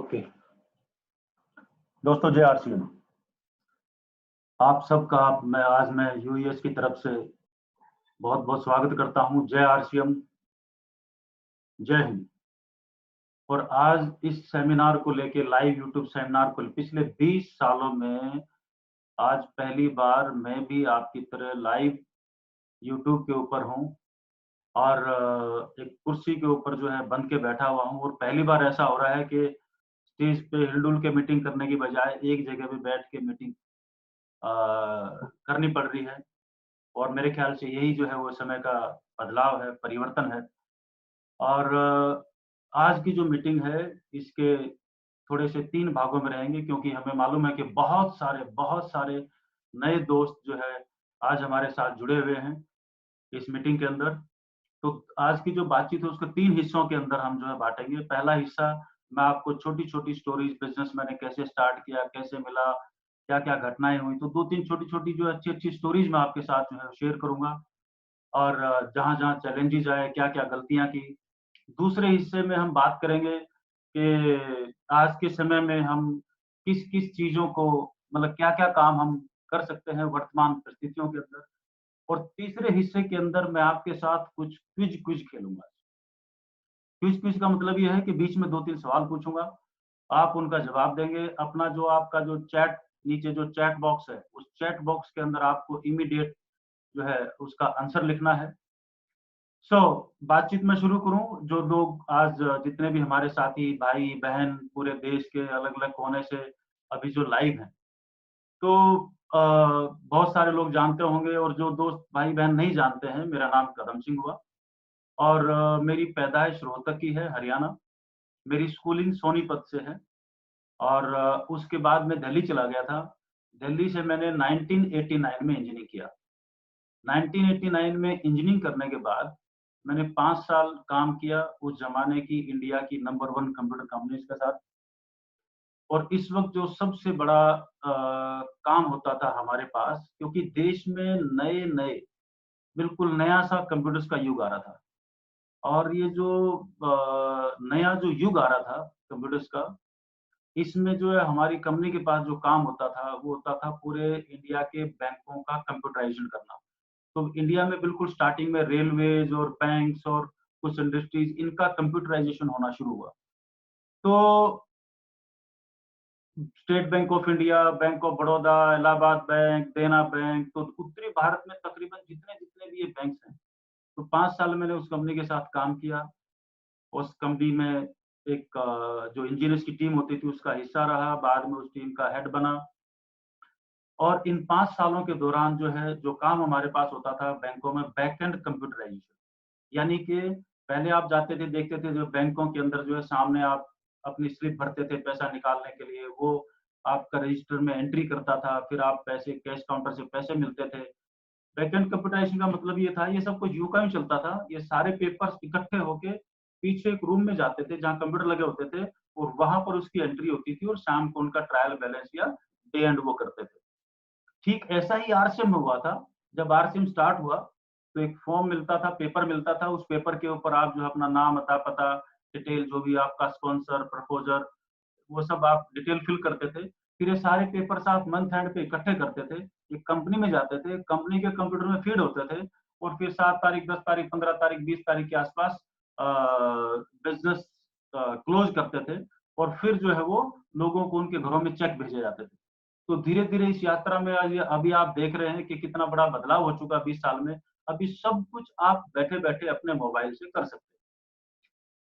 Okay. दोस्तों, जय RCM. आप सबका मैं यूएस की तरफ से बहुत बहुत स्वागत करता हूं। जय आरसीएम, जय हिंद। और आज इस सेमिनार को लेके, लाइव यूट्यूब सेमिनार को, पिछले 20 सालों में आज पहली बार मैं भी आपकी तरह लाइव यूट्यूब के ऊपर हूं और एक कुर्सी के ऊपर जो है बंध के बैठा हुआ हूं। और पहली बार ऐसा हो रहा है कि स्टेज पे हिलडुल के मीटिंग करने की बजाय एक जगह पे बैठ के मीटिंग करनी पड़ रही है। और मेरे ख्याल से यही जो है वो समय का बदलाव है, परिवर्तन है। और आज की जो मीटिंग है, इसके थोड़े से 3 भागों में रहेंगे, क्योंकि हमें मालूम है कि बहुत सारे नए दोस्त जो है आज हमारे साथ जुड़े हुए हैं इस मीटिंग के अंदर। तो आज की जो बातचीत है उसको 3 हिस्सों के अंदर हम जो है बाँटेंगे। पहला हिस्सा, मैं आपको छोटी-छोटी स्टोरीज़, बिज़नेस मैंने कैसे स्टार्ट किया, कैसे मिला, क्या-क्या घटनाएँ हुई, तो 2-3 छोटी-छोटी जो अच्छी-अच्छी स्टोरीज़ मैं आपके साथ जो है शेयर करूँगा। और जहाँ-जहाँ चैलेंजेज़ आए, क्या-क्या गलतियाँ की। दूसरे हिस्से में हम बात करेंगे कि आज के समय में हम किस-किस चीज़ों को, मतलब क्या-क्या काम हम कर सकते हैं वर्तमान परिस्थितियों के अंदर। और तीसरे हिस्से के अंदर मैं आपके साथ कुछ क्विज़ खेलूँगा। क्विज़ का मतलब ये है कि बीच में 2-3 सवाल पूछूँगा, आप उनका जवाब देंगे। अपना जो आपका जो चैट, नीचे जो चैट बॉक्स है, उस चैट बॉक्स के अंदर आपको इमीडिएट जो है उसका आंसर लिखना है। बातचीत मैं शुरू करूँ। जो लोग आज जितने भी हमारे साथी, भाई-बहन पूरे देश के अलग-अलग कोने से अभी जो लाइव हैं, तो बहुत सारे लोग जानते होंगे, और जो दोस्त भाई-बहन नहीं जानते हैं, मेरा नाम कदम सिंह हुआ और मेरी पैदाइश रोहतक की है, हरियाणा। मेरी स्कूलिंग सोनीपत से है और उसके बाद मैं दिल्ली चला गया था। दिल्ली से मैंने 1989 में इंजीनियरिंग किया। 1989 में इंजीनियरिंग करने के बाद मैंने 5 साल काम किया उस ज़माने की इंडिया की नंबर 1 कंप्यूटर कंपनीज़ के साथ। और इस वक़्त जो सबसे बड़ा काम होता था हमारे पास, क्योंकि देश में नए-नए, बिल्कुल नया-सा कंप्यूटर्स का युग आ रहा था। और ये जो नया जो युग आ रहा था कंप्यूटर्स का, इसमें जो है हमारी कंपनी के पास जो काम होता था, वो होता था पूरे इंडिया के बैंकों का कंप्यूटराइज़ेशन करना। तो इंडिया में बिल्कुल स्टार्टिंग में रेलवेज़ और बैंक्स और कुछ इंडस्ट्रीज़, इनका कंप्यूटराइज़ेशन होना शुरू हुआ। तो state bank of India, bank of Baroda, Allahabad bank, देना बैंक, तो उत्तरी भारत में तकरीबन जितने-जितने भी ये बैंक्स हैं, तो 5 साल मैंने उस कंपनी के साथ काम किया। उस कंपनी में एक जो इंजीनियर्स की टीम होती थी उसका हिस्सा रहा, बाद में उस टीम का हेड बना। और इन 5 सालों के दौरान जो है, जो काम हमारे पास होता था बैंकों में, बैक एंड कंप्यूटराइज़ेशन। यानी कि पहले आप जाते थे, देखते थे जो बैंकों के अंदर जो है, सामने आप अपनी स्लिप भरते थे पैसा निकालने के लिए, वो आपका रजिस्टर में एंट्री करता था, फिर आप पैसे कैश काउंटर से पैसे मिलते थे। बैकएंड कंप्यूटराइज़ेशन का मतलब ये था, ये सब कुछ यूँ का यूँ चलता था। ये सारे पेपर्स इकट्ठे होके पीछे एक रूम में जाते थे जहाँ कंप्यूटर लगे होते थे, और वहाँ पर उसकी एंट्री होती थी और शाम को उनका ट्रायल बैलेंस या डे एंड वो करते थे। ठीक ऐसा ही आरसीएम में हुआ था। जब आरसीएम स्टार्ट हुआ, तो एक फॉर्म मिलता था, पेपर मिलता था, उस पेपर के ऊपर आप जो है अपना नाम, अता-पता, डिटेल जो भी आपका स्पॉन्सर, प्रपोज़र, वो सब आप डिटेल फिल करते थे। फिर ये सारे पेपर्स आप मंथ एंड पे इकट्ठे करते थे, एक कंपनी में जाते थे, कंपनी के कंप्यूटर में फीड होते थे, और फिर 7 तारीख, 10 तारीख, 15 तारीख, 20 तारीख के आसपास अ, बिज़नेस क्लोज़ करते थे, और फिर जो है वो लोगों को उनके घरों में चेक भेजे जाते थे। तो धीरे-धीरे इस यात्रा में आज ये अभी आप देख रहे हैं कि कितना बड़ा बदलाव हो चुका है 20 साल में। अभी सब कुछ आप बैठे-बैठे अपने मोबाइल से कर सकते हैं।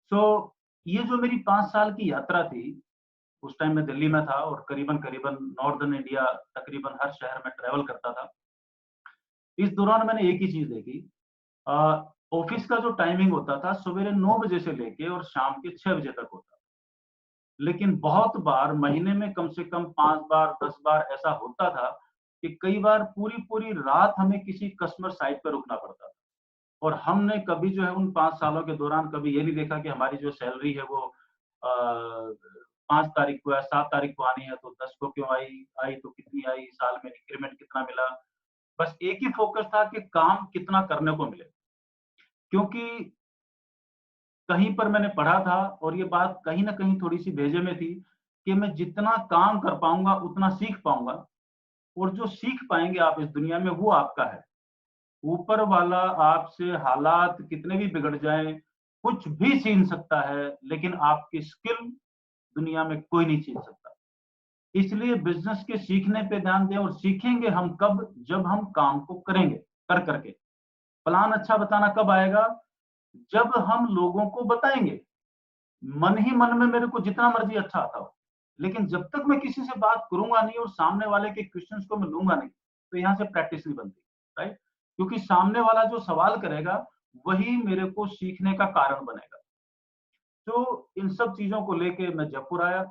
सो ये जो मेरी 5 साल की यात्रा थी, उस टाइम मैं दिल्ली में था और करीबन-करीबन नॉर्दर्न इंडिया, तकरीबन हर शहर में ट्रैवल करता था। इस दौरान मैंने एक ही चीज़ देखी, अ, ऑफ़िस का जो टाइमिंग होता था सवेरे 9 बजे से लेके और शाम के 6 बजे तक होता। लेकिन बहुत बार महीने में कम से कम 5 बार, 10 बार ऐसा होता था कि कई बार पूरी-पूरी रात हमें किसी कस्टमर साइट पे रुकना पड़ता था। और हमने कभी जो है उन 5 सालों के दौरान कभी ये नहीं देखा कि हमारी जो सैलरी है वो 5 तारीख को या 7 तारीख को आनी है, तो 10 को क्यों आई, आई तो कितनी आई, साल में इंक्रीमेंट कितना मिला। बस एक ही फ़ोकस था कि काम कितना करने को मिले। क्योंकि कहीं पर मैंने पढ़ा था और ये बात कहीं न कहीं थोड़ी-सी भेजे में थी कि मैं जितना काम कर पाऊँगा, उतना सीख पाऊँगा और जो सीख पाएँगे आप इस दुनिया में वो आपका है। ऊपर वाला आपसे हालात कितने भी बिगड़ जाएँ, कुछ भी छीन सकता है, लेकिन आपकी स्किल दुनिया में कोई नहीं छीन सकता। इसलिए बिज़नेस के सीखने पे ध्यान दें और सीखेंगे हम कब? जब हम काम को करेंगे, कर के। प्लान अच्छा बताना कब आएगा? जब हम लोगों को बताएँगे। मन ही मन में मेरे को जितना मर्ज़ी अच्छा आता हो, लेकिन जब तक मैं किसी से बात करूँगा नहीं और सामने वाले के क्वेश्चन्स को मैं लूँगा नहीं, तो यहाँ से प्रैक्टिस नहीं बनती, राइट? क्योंकि सामने वाला जो सवाल करेगा, वही मेरे को सीखने का कारण बनेगा। तो इन सब चीज़ों को लेके मैं जयपुर आया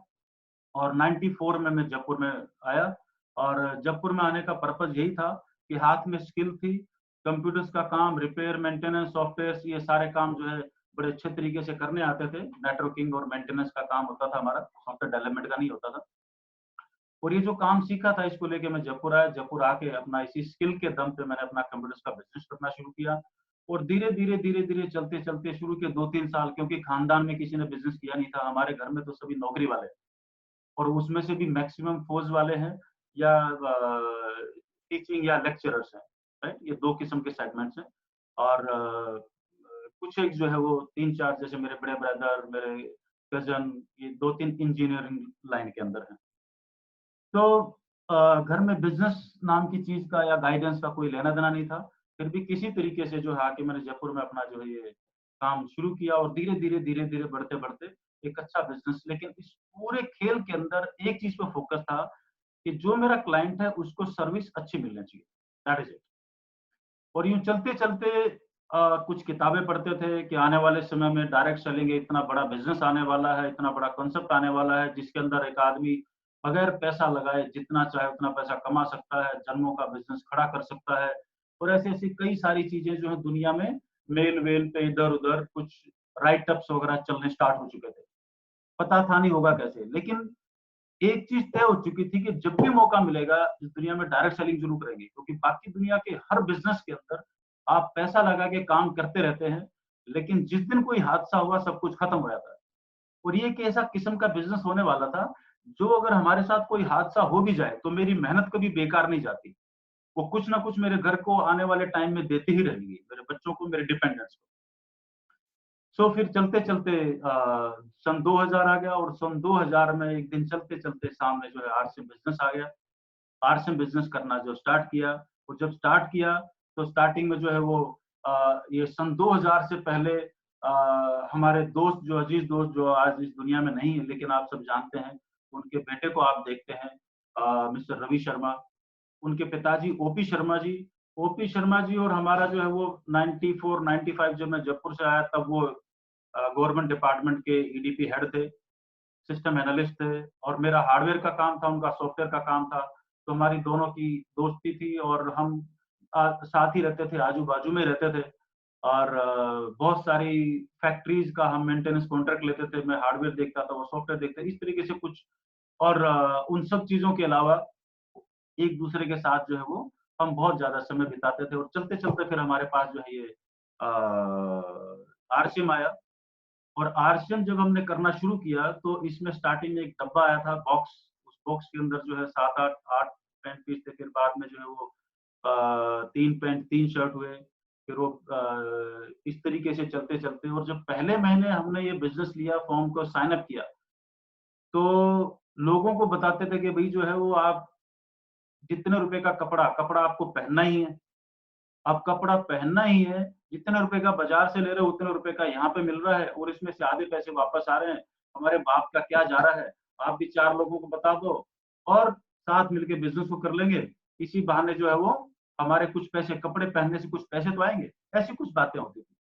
और 94 में मैं जयपुर में आया और जयपुर में आने का पर्पज़ यही था कि हाथ में स्किल थी, कंप्यूटर्स का काम, रिपेयर, मेंटेनेंस, सॉफ्टवेयर्स ये सारे काम जो है बड़े अच्छे तरीके से करने आते थे। नेटवर्किंग और मेंटेनेंस का काम होता था हमारा, सॉफ्टवेयर डेवलपमेंट का नहीं होता था। और ये जो काम सीखा था इसको लेके मैं जयपुर आया, जयपुर आके अपना इसी स्किल के दम पे मैंने अपना कंप्यूटर्स का बिज़नेस करना शुरू किया और धीरे-धीरे, धीरे-धीरे, चलते-चलते शुरू के 2-3 साल क्योंकि खानदान में किसी ने बिज़नेस किया नहीं था, हमारे घर में तो सभी नौकरी वाले और उसमें से भी मैक्सिमम फौज वाले हैं या टीचिंग या लेक्चरर्स हैं, राइट? ये 2 किस्म के सेगमेंट्स हैं और कुछ एक जो है वो 3-4 जैसे मेरे बड़े ब्रदर, मेरे कज़न ये 2-3 इंजीनियरिंग लाइन के अंदर हैं। तो घर में बिज़नेस नाम की चीज़ का या गाइडेंस का कोई लेना-देना नहीं था। फिर भी किसी तरीके से जो है आके मैंने जयपुर में अपना जो है ये काम शुरू किया और धीरे-धीरे, धीरे-धीरे, बढ़ते-बढ़ते एक अच्छा बिज़नेस लेकिन इस पूरे खेल के अंदर एक चीज़ पे फ़ोकस था कि जो मेरा क्लाइंट है उसको सर्विस अच्छी मिलनी चाहिए। That is it. और यूँ चलते-चलते कुछ किताबें पढ़ते थे कि आने वाले समय में डायरेक्ट सेलिंग इतना बड़ा बिज़नेस आने वाला है, इतना बड़ा कॉन्सेप्ट आने वाला है, जिसके अंदर एक आदमी बगैर पैसा लगाए जितना चाहे उतना पैसा कमा सकता है, जन्मों का बिज़नेस खड़ा कर सकता है। और ऐसी-ऐसी कई सारी चीज़ें जो हैं दुनिया में मेल-वेल पे इधर-उधर कुछ राइट-अप्स वगैरह चलने स्टार्ट हो चुके थे। पता था नहीं होगा कैसे, लेकिन एक चीज़ तय हो चुकी थी कि जब भी मौका मिलेगा, इस दुनिया में डायरेक्ट सेलिंग ज़रूर करेंगे क्योंकि बाकी दुनिया के हर बिज़नेस के अंदर आप पैसा लगा के काम करते रहते हैं, लेकिन जिस दिन कोई हादसा हुआ सब कुछ खत्म हो जाता है। और ये एक ऐसा किस्म का बिज़नेस होने वाला था, जो अगर हमारे साथ कोई हादसा हो भी जाए, तो मेरी मेहनत कभी बेकार नहीं जाती। वो कुछ ना कुछ मेरे घर को आने वाले टाइम में देती ही रहेंगी, मेरे बच्चों को, मेरे डिपेंडेंट्स को। सो फिर चलते-चलते सन 2000 आ गया और सन 2000 में एक दिन चलते-चलते सामने जो है आरसीएम बिज़नेस आ गया। आरसीएम बिज़नेस करना जो स्टार्ट किया और जब स्टार्ट किया तो स्टार्टिंग में जो है वो ये सन 2000 से पहले हमारे दोस्त जो अज़ीज़ दोस्त जो आज इस दुनिया में नहीं है लेकिन आप सब जानते हैं, उनके बेटे को आप देखते हैं मिस्टर रवि शर्मा, उनके पिताजी ओपी शर्मा जी। ओपी शर्मा जी और हमारा जो है वो 94-95 जब मैं जयपुर से आया तब वो गवर्नमेंट डिपार्टमेंट के ईडीपी हेड थे, सिस्टम एनालिस्ट थे और मेरा हार्डवेयर का काम था, उनका सॉफ्टवेयर का काम था। तो हमारी दोनों की दोस्ती थी और हम साथ ही रहते थे, आजू-बाजू में रहते थे और बहुत सारी फैक्ट्रीज़ का हम मेंटेनेंस कॉन्ट्रैक्ट लेते थे। मैं हार्डवेयर देखता था, वो सॉफ्टवेयर देखते इस तरीके से कुछ और उन सब चीज़ों के अलावा एक-दूसरे के साथ जो है वो हम बहुत ज़्यादा समय बिताते थे और चलते-चलते फिर हमारे पास जो है ये अ, आरसीएम आया और आरसीएम जब हमने करना शुरू किया, तो इसमें स्टार्टिंग में एक डब्बा आया था बॉक्स, उस बॉक्स के अंदर जो है 7-8 8 पैंट पीस थे, फिर बाद में जो है वो 3 पैंट, 3 शर्ट हुए, फिर वो इस तरीके से चलते-चलते और जब पहले महीने हमने ये बिज़नेस लिया, फॉर्म को साइन अप किया, तो लोगों को बताते थे कि भई जो है वो आप जितने रुपए का कपड़ा, कपड़ा आपको पहनना ही है। अब कपड़ा पहनना ही है, जितने रुपए का बाज़ार से ले रहे हो उतने रुपए का यहाँ पे मिल रहा है और इसमें से आधे पैसे वापस आ रहे हैं, हमारे बाप का क्या जा रहा है, आप भी 4 लोगों को बता दो और साथ मिलके बिज़नेस को कर लेंगे। इसी बहाने जो है वो हमारे कुछ पैसे कपड़े पहनने से कुछ पैसे तो आएँगे, ऐसी कुछ बातें होती थी।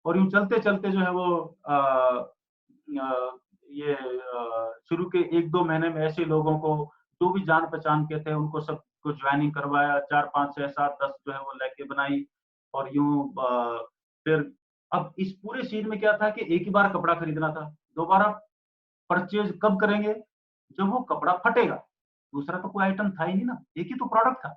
और यूँ चलते-चलते जो है वो ये शुरू के 1-2 महीने में ऐसे लोगों को जो भी जान-पहचान के थे उनको सबको जॉइनिंग करवाया, 4, 5, 6, 7, 10 जो है वो लेके बनाई और यूँ फिर अब इस पूरे सीन में क्या था कि एक ही बार कपड़ा खरीदना था, दोबारा परचेज़ कब करेंगे? जब वो कपड़ा फटेगा, दूसरा तो कोई आइटम था ही नहीं ना, एक ही तो प्रोडक्ट था,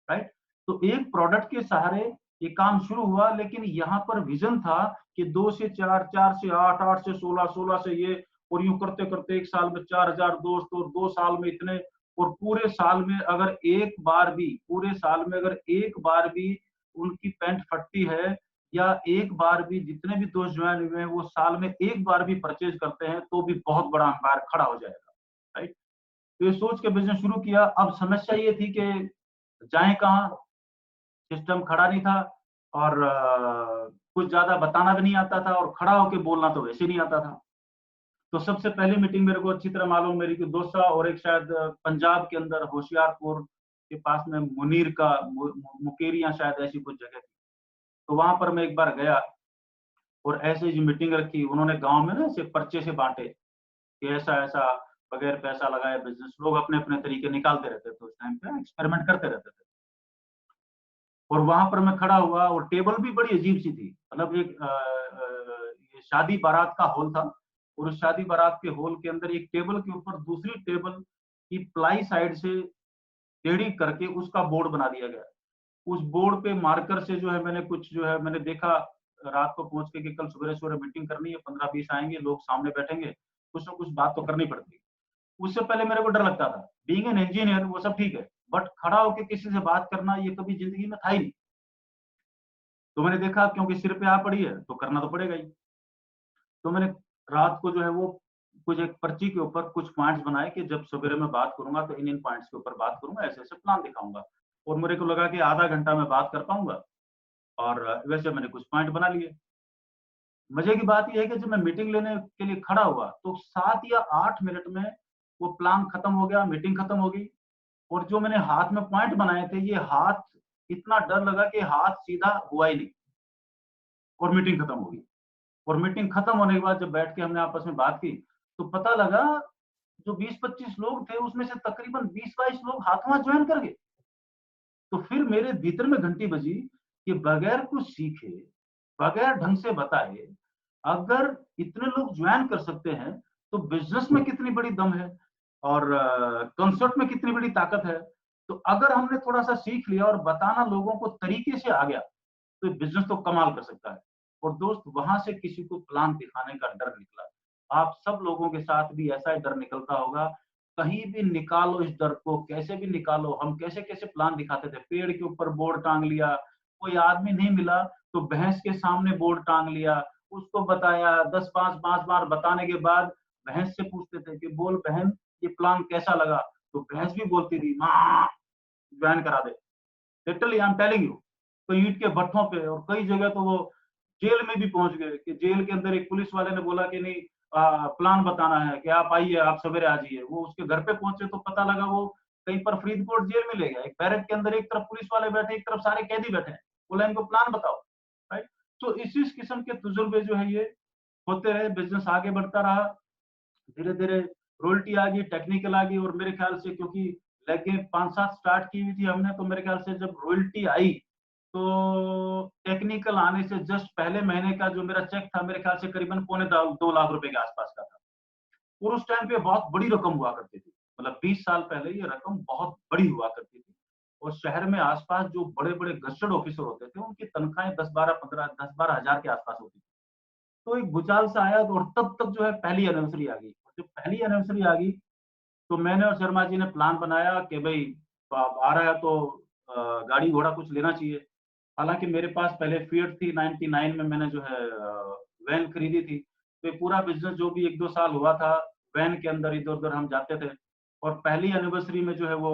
राइट? तो एक प्रोडक्ट के सहारे ये काम शुरू हुआ, लेकिन यहाँ पर विजन था कि 2 से 4, 4 से 8, 8 से 16, 16 से ये, और यूं करते करते एक साल में 4,000 दोस्त, और 2 साल में इतने, और पूरे साल में अगर एक बार भी, पूरे साल में अगर एक बार भी उनकी पैंट फटती है, या एक बार भी जितने भी दोस्त ज्वाइन हुए हैं वो साल में एक बार भी परचेज करते हैं, तो भी बहुत बड़ा अंपायर खड़ा हो जाएगा, राइट। तो ये सोच के बिजनेस शुरू किया। अब समस्या ये थी कि जाए कहाँ, सिस्टम खड़ा नहीं था, और कुछ ज्यादा बताना भी नहीं आता था, और खड़ा होके बोलना तो वैसे नहीं आता था। तो सबसे पहली मीटिंग मेरे को अच्छी तरह मालूम, मेरी की दोसा, और एक शायद पंजाब के अंदर होशियारपुर के पास में मुनीर का मुकेरिया शायद ऐसी कुछ जगह थी। तो वहां पर मैं एक बार गया, और ऐसे ही मीटिंग रखी, उन्होंने गांव में ना ऐसे पर्चे से बांटे कि ऐसा ऐसा बगैर पैसा लगाए बिजनेस, लोग अपने अपने तरीके निकालते रहते थे, उस टाइम पे एक्सपेरिमेंट करते रहते थे। और वहां पर मैं खड़ा हुआ, और टेबल भी बड़ी अजीब सी थी, मतलब एक ये शादी बारात का हॉल था, और उस शादी बारात के हॉल के अंदर एक टेबल के ऊपर दूसरी टेबल की प्लाई साइड से टेढ़ी करके उसका बोर्ड बना दिया गया। उस बोर्ड पे मार्कर से जो है मैंने कुछ जो है मैंने देखा रात को पहुंच के कि कल सवेरे सवेरे मीटिंग करनी है, 15-20 आएंगे लोग, सामने बैठेंगे, कुछ ना कुछ बात तो करनी पड़ती है। उससे पहले मेरे को डर लगता था, बीइंग एन इंजीनियर वो सब ठीक है, बट खड़ा होकर किसी से बात करना ये कभी जिंदगी में था ही नहीं। तो मैंने देखा क्योंकि सिर पे आ पड़ी है तो करना तो पड़ेगा ही। तो मैंने रात को जो है वो कुछ एक पर्ची के ऊपर कुछ पॉइंट्स बनाए कि जब सवेरे मैं बात करूंगा तो इन इन पॉइंट्स के ऊपर बात करूंगा, ऐसे ऐसे प्लान दिखाऊंगा। और मेरे को लगा कि आधा घंटा मैं बात कर पाऊंगा, और वैसे मैंने कुछ पॉइंट बना लिए। मजे की बात यह है कि जब मैं मीटिंग लेने के लिए खड़ा हुआ तो 7 या 8 मिनट में वो प्लान खत्म हो गया, मीटिंग खत्म हो गई। और जो मैंने हाथ में पॉइंट बनाए थे, ये हाथ, इतना डर लगा कि हाथ सीधा हुआ ही नहीं, और मीटिंग खत्म हो गई। और मीटिंग खत्म होने के बाद जब बैठ के हमने आपस में बात की, तो पता लगा जो 20-25 लोग थे उसमें से तकरीबन 20-22 लोग हाथों हाथ ज्वाइन कर गए। तो फिर मेरे भीतर में घंटी बजी कि बगैर कुछ सीखे, बगैर ढंग से बताए, अगर इतने लोग ज्वाइन कर सकते हैं, तो बिजनेस में कितनी बड़ी दम है, और कंसर्ट में कितनी बड़ी ताकत है। तो अगर हमने थोड़ा सा सीख लिया और बताना लोगों को तरीके से आ गया, तो बिजनेस तो कमाल कर सकता है। और दोस्त, वहां से किसी को प्लान दिखाने का डर निकला। आप सब लोगों के साथ भी ऐसा ही डर निकलता होगा। कहीं भी निकालो इस डर को, कैसे भी निकालो। हम कैसे कैसे प्लान दिखाते थे, पेड़ के ऊपर बोर्ड टांग लिया, कोई आदमी नहीं मिला तो भैंस के सामने बोर्ड टांग लिया, उसको बताया, 10 5 5 बार बताने के बाद भैंस से पूछते थे कि बोल बहन, ये प्लान कैसा लगा। तो भैंस भी बोलती थी माँ, ज्वाइन करा दे। Literally I am telling you. तो ईंट के भट्ठों पे, और कई जगह तो वो जेल में भी पहुंच गए कि जेल के अंदर एक पुलिस वाले ने बोला कि नहीं, प्लान बताना है कि आप आइए, आप सवेरे आ जाइए। वो उसके घर पे पहुंचे तो पता लगा वो कहीं पर फरीदकोट जेल में ले गया। एक बैरक के अंदर एक तरफ पुलिस वाले बैठे, एक तरफ सारे कैदी बैठे हैं, बोला इनको प्लान बताओ, राइट। तो इस किस्म के तजुर्बे जो है ये होते रहे, बिजनेस आगे बढ़ता रहा। धीरे धीरे रॉयल्टी आ गई, टेक्निकल आ गई, और मेरे ख्याल से क्योंकि लेगे 5-7 स्टार्ट की हुई थी हमने, तो मेरे ख्याल से जब रॉयल्टी आई तो टेक्निकल आने से जस्ट पहले महीने का जो मेरा चेक था, मेरे ख्याल से करीबन पौने 2 लाख रुपए के आसपास का था। और उस टाइम पे बहुत बड़ी रकम हुआ करती थी, मतलब 20 साल पहले ये रकम बहुत बड़ी हुआ करती थी। और शहर में आसपास जो बड़े बड़े गस्टर्ड ऑफिसर होते थे उनकी तनख्वाहें 10-12 हजार के आसपास होती थी। तो एक भूचाल सा आया, और तब तक जो है पहली एनिवर्सरी आ गई। और जब पहली एनिवर्सरी आ गई तो मैंने और शर्मा जी ने प्लान बनाया कि भाई आ रहा है तो गाड़ी घोड़ा कुछ लेना चाहिए। हालांकि मेरे पास पहले फिएट थी, 99 में मैंने जो है वैन खरीदी थी। तो ये पूरा बिजनेस जो भी 1-2 साल हुआ था, वैन के अंदर इधर उधर हम जाते थे। और पहली एनिवर्सरी में जो है वो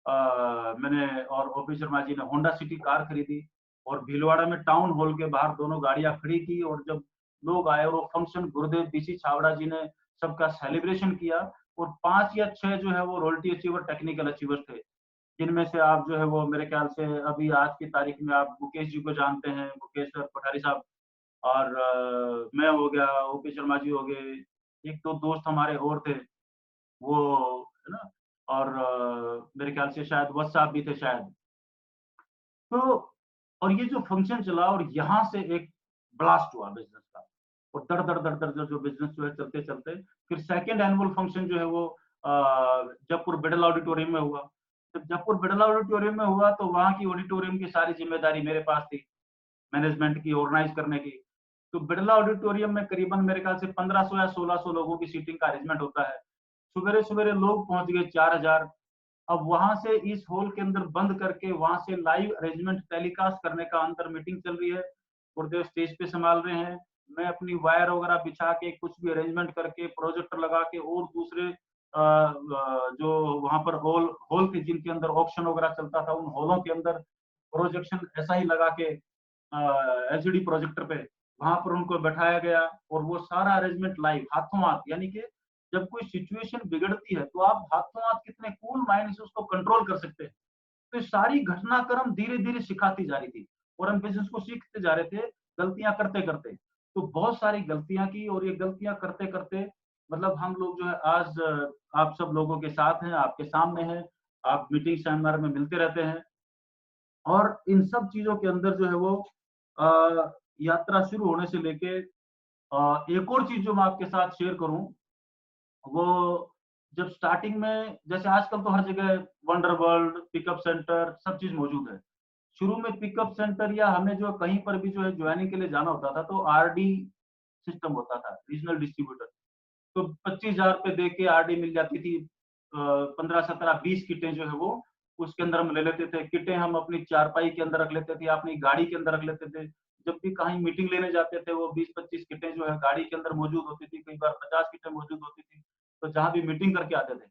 मैंने और ओपी शर्मा जी ने होंडा सिटी कार खरीदी, और भीलवाड़ा में टाउन हॉल के बाहर दोनों गाड़ियां खड़ी की। और जब लोग आए और वो फंक्शन गुरुदेव बीसी छावड़ा जी ने सबका सेलिब्रेशन किया। और 5 या 6 जो है वो रॉयल्टी अचीवर, टेक्निकल अचीवर थे, जिनमें से आप जो है वो मेरे ख्याल से अभी आज की तारीख में आप मुकेश जी को जानते हैं, मुकेश पठारी साहब। और मैं हो गया, ओपी शर्मा जी हो गए, एक दो दोस्त हमारे और थे, वो है ना। और मेरे ख्याल से शायद वत्स साहब भी थे शायद। तो और ये जो फंक्शन चला, और यहाँ से एक ब्लास्ट हुआ बिजनेस का, और दर दर दर दर दर जो बिजनेस जो है चलते चलते फिर सेकंड एनुअल फंक्शन जो है वो जयपुर बिडल ऑडिटोरियम में हुआ। जब जयपुर बिडल ऑडिटोरियम में हुआ तो वहाँ की ऑडिटोरियम की सारी जिम्मेदारी मेरे पास थी। मैनेजमेंट की ऑर्गेनाइज करने की। तो बिरला ऑडिटोरियम में करीबन मेरे ख्याल से 1500 या 1600 लोगों की सीटिंग का अरेंजमेंट होता है। सवेरे-सवेरे लोग पहुँच गए 4000। अब वहाँ से इस हॉल के अंदर बंद करके वहाँ से लाइव अरेंजमेंट टेलीकास्ट करने का अंदर मीटिंग चल रही है। गुरुदेव स्टेज पे संभाल रहे हैं। मैं अपनी वायर वगैरह बिछा के कुछ भी अरेंजमेंट करके प्रोजेक्टर लगा के और दूसरे जो वहाँ पर हॉल हॉल थे जिनके अंदर ऑक्शन वगैरह चलता था, उन हॉलों के अंदर प्रोजेक्शन ऐसा ही लगा के एलसीडी प्रोजेक्टर पे वहां पर उनको बैठाया गया और वो सारा अरेंजमेंट लाइव हाथों हाथ, यानी कि जब कोई सिचुएशन बिगड़ती है तो आप हाथों हाथ कितने कूल माइंड से उसको कंट्रोल कर सकते हैं। तो ये सारी घटनाक्रम धीरे धीरे सिखाती जा रही थी और हम बिजनेस को सीखते जा रहे थे गलतियां करते करते। तो बहुत सारी गलतियां की और ये गलतियां करते करते मतलब हम लोग जो है आज आप सब लोगों के साथ हैं, आपके सामने हैं, आप मीटिंग सेमिनार में मिलते रहते हैं और इन सब चीज़ों के अंदर जो है वो यात्रा शुरू होने से लेके एक और चीज़ जो मैं आपके साथ शेयर करूँ, वो जब स्टार्टिंग में जैसे आजकल तो हर जगह वंडर वर्ल्ड, पिकअप सेंटर सब चीज़ मौजूद है। शुरू में पिकअप सेंटर या हमें जो कहीं पर भी जो है जॉइनिंग के लिए जाना होता था, तो आरडी सिस्टम होता था, रीजनल डिस्ट्रीब्यूटर। तो 25,000 रुपए दे के आरडी मिल जाती थी। 15, 17, 20 किटें जो है वो उसके अंदर हम ले लेते थे। किटें हम अपनी चारपाई के अंदर रख लेते थे, अपनी गाड़ी के अंदर रख लेते थे। जब भी कहीं मीटिंग लेने जाते थे, वो 20-25 किटें जो है गाड़ी के अंदर मौजूद होती थी, कई बार 50 किटें मौजूद होती थी, तो जहाँ भी मीटिंग करके आते थे।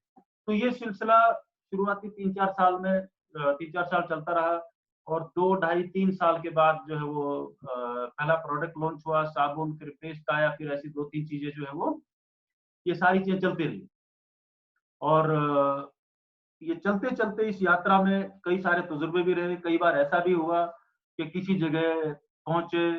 तो ये सिलसिला शुरुआती 3-4 साल में 3-4 साल चलता रहा और 2 ढाई 3 साल के बाद जो है वो पहला प्रोडक्ट लॉन्च हुआ, साबुन, फिर पेस्ट आया, फिर ऐसी 2-3 चीज़ें जो है वो ये सारी चीज़ें चलती रही और ये चलते-चलते इस यात्रा में कई सारे तजुर्बे भी रहे। कई बार ऐसा भी हुआ कि किसी जगह पहुँचे,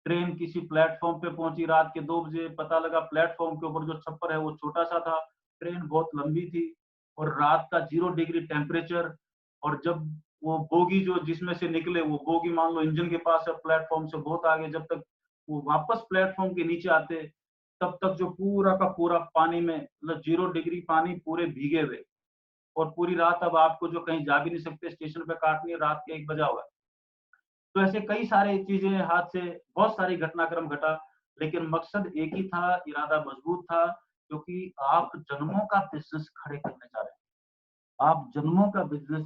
ट्रेन किसी प्लेटफ़ॉर्म पे पहुँची रात के 2 बजे, पता लगा प्लेटफ़ॉर्म के ऊपर जो छप्पर है वो छोटा-सा था, ट्रेन बहुत लंबी थी और रात का 0 डिग्री टेम्परेचर और जब वो बोगी जो जिसमें से निकले, वो बोगी मान लो इंजन के पास है, प्लेटफ़ॉर्म से बहुत आगे, जब तक वो वापस प्लेटफ़ॉर्म के नीचे आते, तब तक जो पूरा का पूरा पानी में मतलब 0 डिग्री पानी पूरे भीगे हुए और पूरी रात अब आपको जो कहीं जा भी नहीं सकते, स्टेशन पे काटनी है, रात के 1 बजा हुआ है। तो ऐसे कई सारी चीज़ें हाथ से बहुत सारी घटनाक्रम घटा, लेकिन मकसद एक ही था, इरादा मज़बूत था, क्योंकि आप जन्मों का बिज़नेस खड़े करने जा रहे हैं। आप जन्मों का बिज़नेस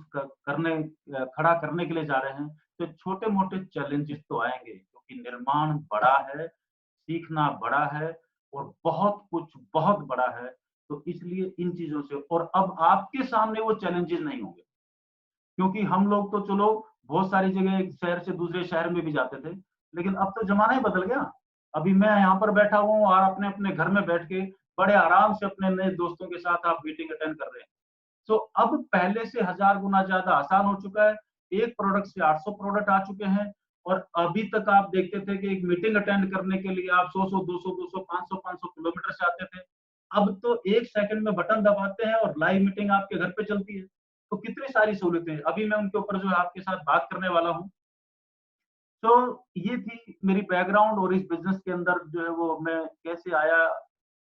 खड़ा करने के लिए जा रहे हैं, तो छोटे-मोटे चैलेंजेस तो आएँगे, क्योंकि निर्माण बड़ा है, सीखना बड़ा है और बहुत कुछ बहुत बड़ा है। तो इसलिए इन चीज़ों से और अब आपके सामने वो चैलेंजेस नहीं होंगे। क्योंकि हम लोग तो चलो बहुत सारी जगह एक शहर से दूसरे शहर में भी जाते थे, लेकिन अब तो ज़माना ही बदल गया। अभी मैं यहाँ पर बैठा हुआ हूँ और अपने-अपने घर में बैठ के बड़े आराम से अपने नए दोस्तों के साथ आप मीटिंग अटेंड कर रहे हैं। तो अब पहले से 1000 गुना ज़्यादा आसान हो चुका है। एक प्रोडक्ट से 800 प्रोडक्ट आ चुके हैं और अभी तक आप देखते थे कि एक मीटिंग अटेंड करने के लिए आप 100-100, 200-200, 500-500 किलोमीटर से आते थे। अब तो 1 सेकंड में बटन दबाते हैं और लाइव मीटिंग आपके घर पे चलती है। तो कितनी सारी सहूलियतें हैं। अभी मैं उनके ऊपर जो है आपके साथ बात करने वाला हूँ। तो ये थी मेरी बैकग्राउंड और इस बिज़नेस के अंदर जो है वो मैं कैसे आया,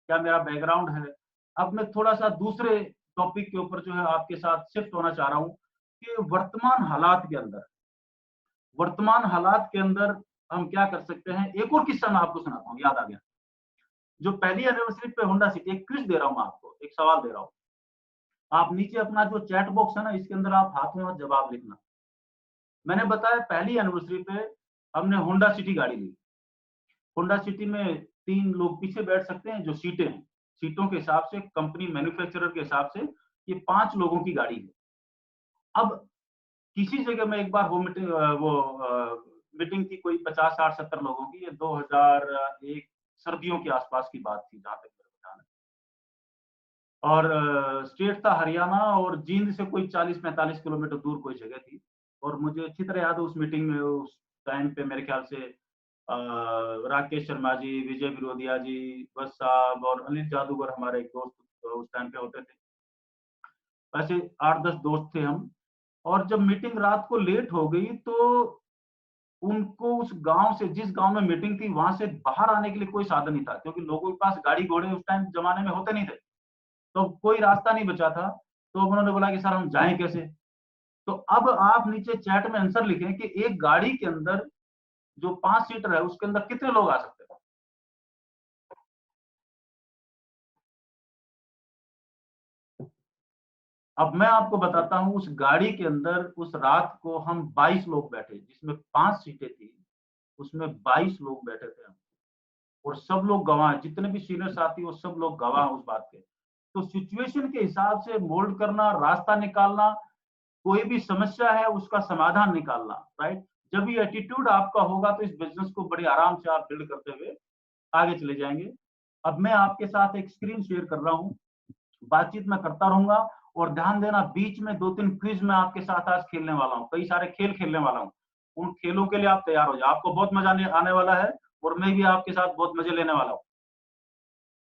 क्या मेरा बैकग्राउंड है। अब मैं थोड़ा-सा दूसरे टॉपिक के ऊपर जो है आपके साथ शिफ्ट होना चाह रहा हूँ कि वर्तमान हालात के अंदर हम क्या कर सकते हैं। एक और किस्सा मैं आपको सुनाता हूँ, याद आ गया। जो पहली एनिवर्सरी पे होंडा सिटी एक क्विज़ दे रहा हूँ मैं आपको, एक सवाल दे रहा हूँ। आप नीचे अपना जो चैट बॉक्स है ना, इसके अंदर आप हाथों हाथ जवाब लिखना। मैंने बताया पहली एनिवर्सरी पे हमने होंडा सिटी गाड़ी ली। होंडा सिटी में 3 लोग पीछे बैठ सकते हैं, जो सीटें हैं। सीटों के हिसाब से कंपनी मैन्युफैक्चरर के हिसाब से ये 5 लोगों की गाड़ी है। अब किसी जगह मैं एक बार मीटिंग थी कोई 50, 60, 70 लोगों की, ये 2001 सर्दियों के आसपास की बात थी जहाँ तक मेरे को ध्यान है। और स्टेट था हरियाणा और जींद से कोई 40-45 किलोमीटर दूर कोई जगह थी और मुझे अच्छी तरह याद है उस मीटिंग में उस टाइम पे मेरे ख्याल से राकेश शर्मा जी, विजय बिरोदिया जी, बस साहब और अनिल जादूगर हमारे एक दोस्त उस टाइम पे होते थे। ऐसे 8-10 दोस्त थे हम और जब मीटिंग रात को लेट हो गई तो उनको उस गाँव से जिस गाँव में मीटिंग थी वहाँ से बाहर आने के लिए कोई साधन नहीं था क्योंकि लोगों के पास गाड़ी-घोड़े उस टाइम ज़माने में होते नहीं थे। तो कोई रास्ता नहीं बचा था, तो उन्होंने बोला कि सर हम जाएँ कैसे? तो अब आप नीचे चैट में आंसर लिखें कि एक गाड़ी के अंदर जो 5 सीटर है उसके अंदर कितने लोग आ सकते हैं? अब मैं आपको बताता हूँ, उस गाड़ी के अंदर उस रात को हम 22 लोग बैठे, जिसमें 5 सीटें थी, उसमें 22 लोग बैठे थे हम। और सब लोग गवाह हैं, जितने भी सीनियर साथी वो सब लोग गवाह हैं उस बात के। तो सिचुएशन के हिसाब से मोल्ड करना, रास्ता निकालना, कोई भी समस्या है उसका समाधान निकालना, राइट? जब ये एटीट्यूड आपका होगा तो इस बिज़नेस को बड़ी आराम से आप बिल्ड करते हुए आगे चले जाएँगे। अब मैं आपके साथ एक स्क्रीन शेयर कर रहा हूँ, बातचीत मैं करता रहूँगा और ध्यान देना, बीच में 2-3 क्विज़ मैं आपके साथ आज खेलने वाला हूँ, कई सारे खेल खेलने वाला हूँ। उन खेलों के लिए आप तैयार हो जाओ, आपको बहुत मज़ा आने आने वाला है और मैं भी आपके साथ बहुत मज़े लेने वाला हूँ,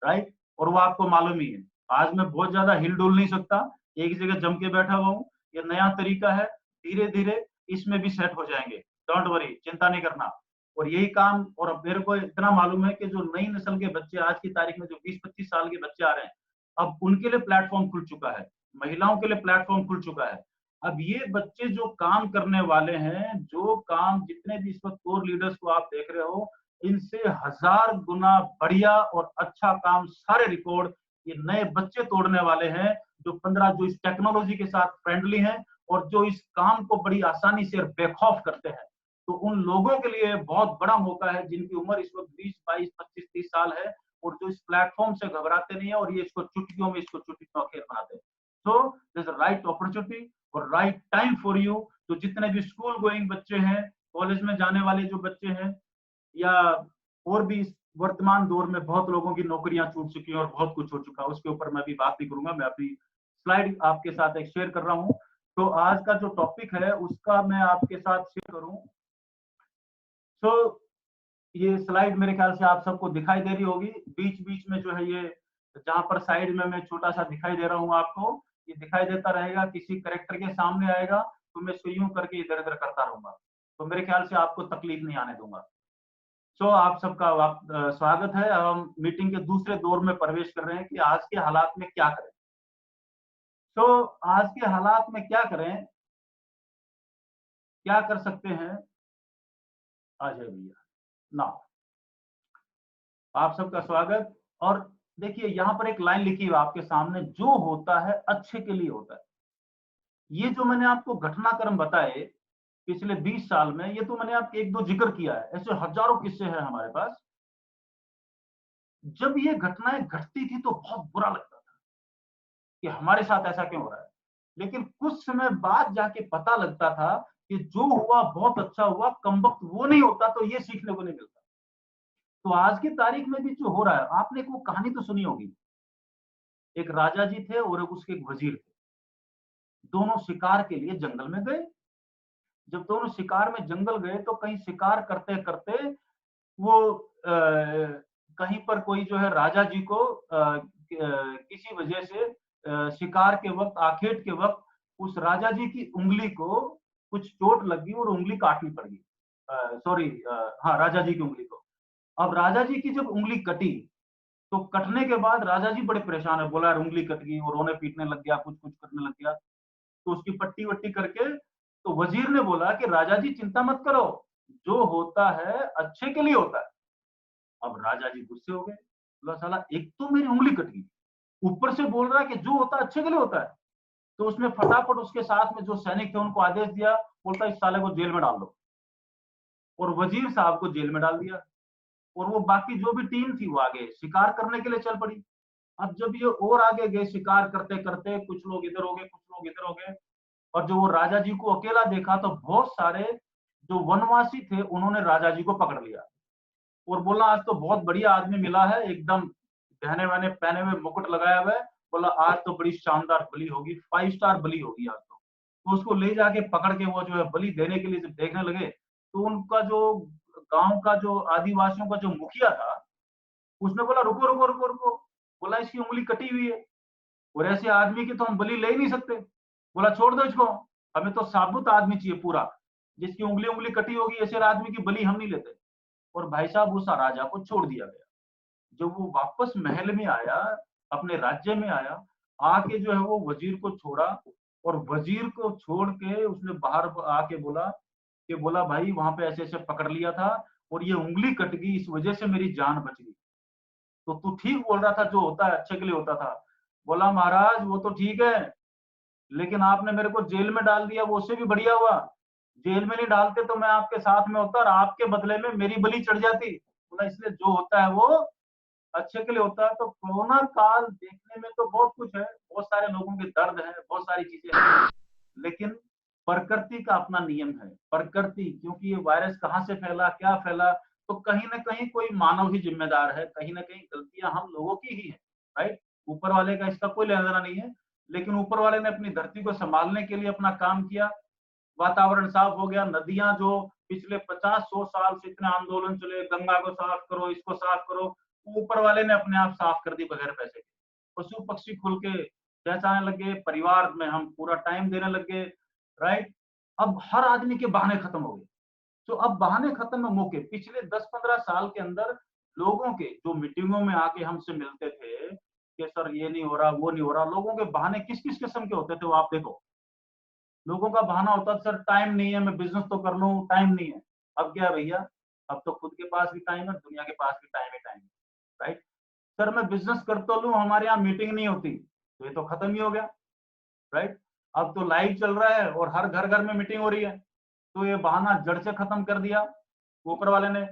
राइट? और वो आपको मालूम ही है। आज मैं बहुत ज़्यादा हिल-डुल नहीं सकता, एक जगह जम के बैठा हुआ हूँ। ये नया तरीका है, धीरे-धीरे इसमें भी सेट हो जाएँगे। डोंट वरी, चिंता नहीं करना। और यही काम, और अब मेरे को इतना मालूम है कि जो नई नस्ल के बच्चे आज की तारीख में जो 20-25 साल के बच्चे आ रहे हैं, अब उनके लिए प्लेटफ़ॉर्म खुल चुका है। महिलाओं के लिए प्लेटफ़ॉर्म खुल चुका है। अब ये बच्चे जो काम करने वाले हैं, जो काम जितने भी इस वक़्त कोर लीडर्स को आप देख रहे हो, इनसे 1000 गुना बढ़िया और अच्छा काम, सारे रिकॉर्ड ये नए बच्चे तोड़ने वाले हैं, जो 15 जो इस टेक्नोलॉजी के साथ फ्रेंडली हैं और जो इस काम को बड़ी आसानी से और बेखौफ करते हैं। तो उन लोगों के लिए बहुत बड़ा मौका है जिनकी उम्र इस वक्त 20, 22, 25, 30 साल है और जो इस प्लेटफॉर्म से घबराते नहीं है और ये इसको चुटकियों में इसको चुटकियों का खेल बनाते हैं। सो दिस राइट अपॉर्चुनिटी और राइट टाइम फॉर यू। तो जितने भी स्कूल गोइंग बच्चे हैं, कॉलेज में जाने वाले जो बच्चे हैं, या और भी इस वर्तमान दौर में बहुत लोगों की नौकरियां छूट चुकी हैं और बहुत कुछ हो चुका है, उसके ऊपर मैं अभी बात नहीं करूंगा। मैं अपनी स्लाइड आपके साथ एक शेयर कर रहा हूं। तो आज का जो टॉपिक है उसका मैं आपके साथ शेयर करूं। सो ये स्लाइड मेरे ख्याल से आप सबको दिखाई दे रही होगी। बीच बीच में जो है ये जहां पर साइड में मैं छोटा सा दिखाई दे रहा हूँ आपको, ये दिखाई देता रहेगा, किसी करेक्टर के सामने आएगा तो मैं इसको यूं करके इधर उधर करता रहूंगा। तो मेरे ख्याल से आपको तकलीफ नहीं आने दूंगा। सो आप सबका स्वागत है। हम मीटिंग के दूसरे दौर में प्रवेश कर रहे हैं कि आज के हालात में क्या करें। सो आज के हालात में क्या करें, क्या कर सकते हैं। आ जाए भैया ना, आप सबका स्वागत। और देखिए यहाँ पर एक लाइन लिखी है आपके सामने, जो होता है अच्छे के लिए होता है। ये जो मैंने आपको घटनाक्रम बताए पिछले 20 साल में, ये तो मैंने आपको एक दो जिक्र किया है, ऐसे हजारों किस्से हैं हमारे पास। जब ये घटनाएं घटती थी तो बहुत बुरा लगता था कि हमारे साथ ऐसा क्यों हो रहा है। लेकिन कुछ समय बाद जाके पता लगता था कि जो हुआ बहुत अच्छा हुआ, कमबख्त वो नहीं होता तो ये सीखने को नहीं मिलता। तो आज की तारीख में भी जो हो रहा है, आपने एक वो कहानी तो सुनी होगी, एक राजा जी थे और उसके एक वजीर थे। दोनों शिकार के लिए जंगल में गए। जब दोनों शिकार में जंगल गए तो कहीं शिकार करते करते वो कहीं पर कोई जो है राजा जी को किसी वजह से शिकार के वक्त, आखेट के वक्त उस राजा जी की उंगली को कुछ चोट लगी और उंगली काटनी पड़ गई। सॉरी, हाँ, राजा जी की उंगली को। अब राजा जी की जब उंगली कटी तो कटने के बाद राजा जी बड़े परेशान है, बोला यार उंगली कट गई, और रोने पीटने लग गया, कुछ कुछ करने लग गया। तो उसकी पट्टी वट्टी करके तो वजीर ने बोला कि राजा जी चिंता मत करो, जो होता है अच्छे के लिए होता है। अब राजा जी गुस्से हो गए, बोला साला एक तो मेरी उंगली कट गई, ऊपर से बोल रहा है कि जो होता है अच्छे के लिए होता है। तो उसने फटाफट उसके साथ में जो सैनिक थे उनको आदेश दिया, बोलता इस साले को जेल में डाल दो। और वजीर साहब को जेल में डाल दिया। और वो बाकी जो भी टीम थी वो आगे शिकार करने के लिए चल पड़ी। अब जब ये और आगे गए शिकार करते करते, कुछ लोग इधर हो गए, कुछ लोग इधर हो गए, और जो वो राजा जी को अकेला देखा तो बहुत सारे जो वनवासी थे उन्होंने राजा जी को पकड़ लिया और बोला आज तो बहुत बढ़िया आदमी मिला है, एकदम गहने वहने पहने हुए, मुकुट लगाया हुआ है। बोला आज तो बड़ी शानदार बलि होगी, 5 स्टार बलि होगी आज तो उसको ले जाके पकड़ के वो जो है बलि देने के लिए जब देखने लगे तो उनका जो गांव का जो आदिवासियों का जो मुखिया था, उसने बोला रुको रुको रुको रुको, बोला इसकी उंगली कटी हुई है और ऐसे आदमी की तो हम बलि ले ही नहीं सकते। बोला छोड़ दो इसको, हमें तो साबुत आदमी चाहिए पूरा, जिसकी उंगली उंगली कटी होगी, ऐसे आदमी की बलि हम नहीं लेते। और भाई साहब उस राजा को छोड़ दिया गया। जब वो वापस महल में आया, अपने राज्य में आया, आके जो है वो वजीर को छोड़ा और वजीर को छोड़ के उसने बाहर आके बोला कि बोला भाई वहां पे ऐसे ऐसे पकड़ लिया था और ये उंगली कट गई, इस वजह से मेरी जान बच गई। तो तू ठीक बोल रहा था, जो होता है अच्छे के लिए होता था। बोला महाराज वो तो ठीक है, लेकिन आपने मेरे को जेल में डाल दिया, वो उससे भी बढ़िया हुआ। जेल में नहीं डालते तो मैं आपके साथ में होता और आपके बदले में मेरी बलि चढ़ जाती। बोला इसलिए जो होता है वो अच्छे के लिए होता है। तो कोरोना काल देखने में तो बहुत कुछ है, बहुत सारे लोगों के दर्द है, बहुत सारी चीजें हैं, लेकिन प्रकृति का अपना नियम है। प्रकृति, क्योंकि ये वायरस कहाँ से फैला, क्या फैला, तो कहीं ना कहीं कोई मानव ही जिम्मेदार है, कहीं ना कहीं गलतियां हम लोगों की ही है, राइट। ऊपर वाले का इसका कोई लेना देना नहीं है, लेकिन ऊपर वाले ने अपनी धरती को संभालने के लिए अपना काम किया। वातावरण साफ हो गया, नदियां जो पिछले 50-100 साल से इतने आंदोलन चले, गंगा को साफ करो, इसको साफ करो, ऊपर वाले ने अपने आप साफ कर दी बगैर पैसे के। पशु पक्षी खुल के चहचहाने लगे, परिवार में हम पूरा टाइम देने लगे, राइट। अब हर आदमी के बहाने खत्म हो गए। तो अब बहाने खत्म में मौके, पिछले 10-15 साल के अंदर लोगों के जो मीटिंगों में आके हमसे मिलते थे कि सर ये नहीं हो रहा, वो नहीं हो रहा, लोगों के बहाने किस किस किस्म के होते थे वो आप देखो। लोगों का बहाना होता था सर टाइम नहीं है, मैं बिजनेस तो कर लूं, टाइम नहीं है। अब क्या भैया, अब तो खुद के पास भी टाइम है, दुनिया के पास भी टाइम ही टाइम है, राइट। सर मैं बिजनेस कर तो लूं, हमारे यहाँ मीटिंग नहीं होती, तो ये तो खत्म ही हो गया, राइट। अब तो लाइव चल रहा है और हर घर घर में मीटिंग हो रही है, तो ये बहाना जड़ से खत्म कर दिया ऊपर वाले ने।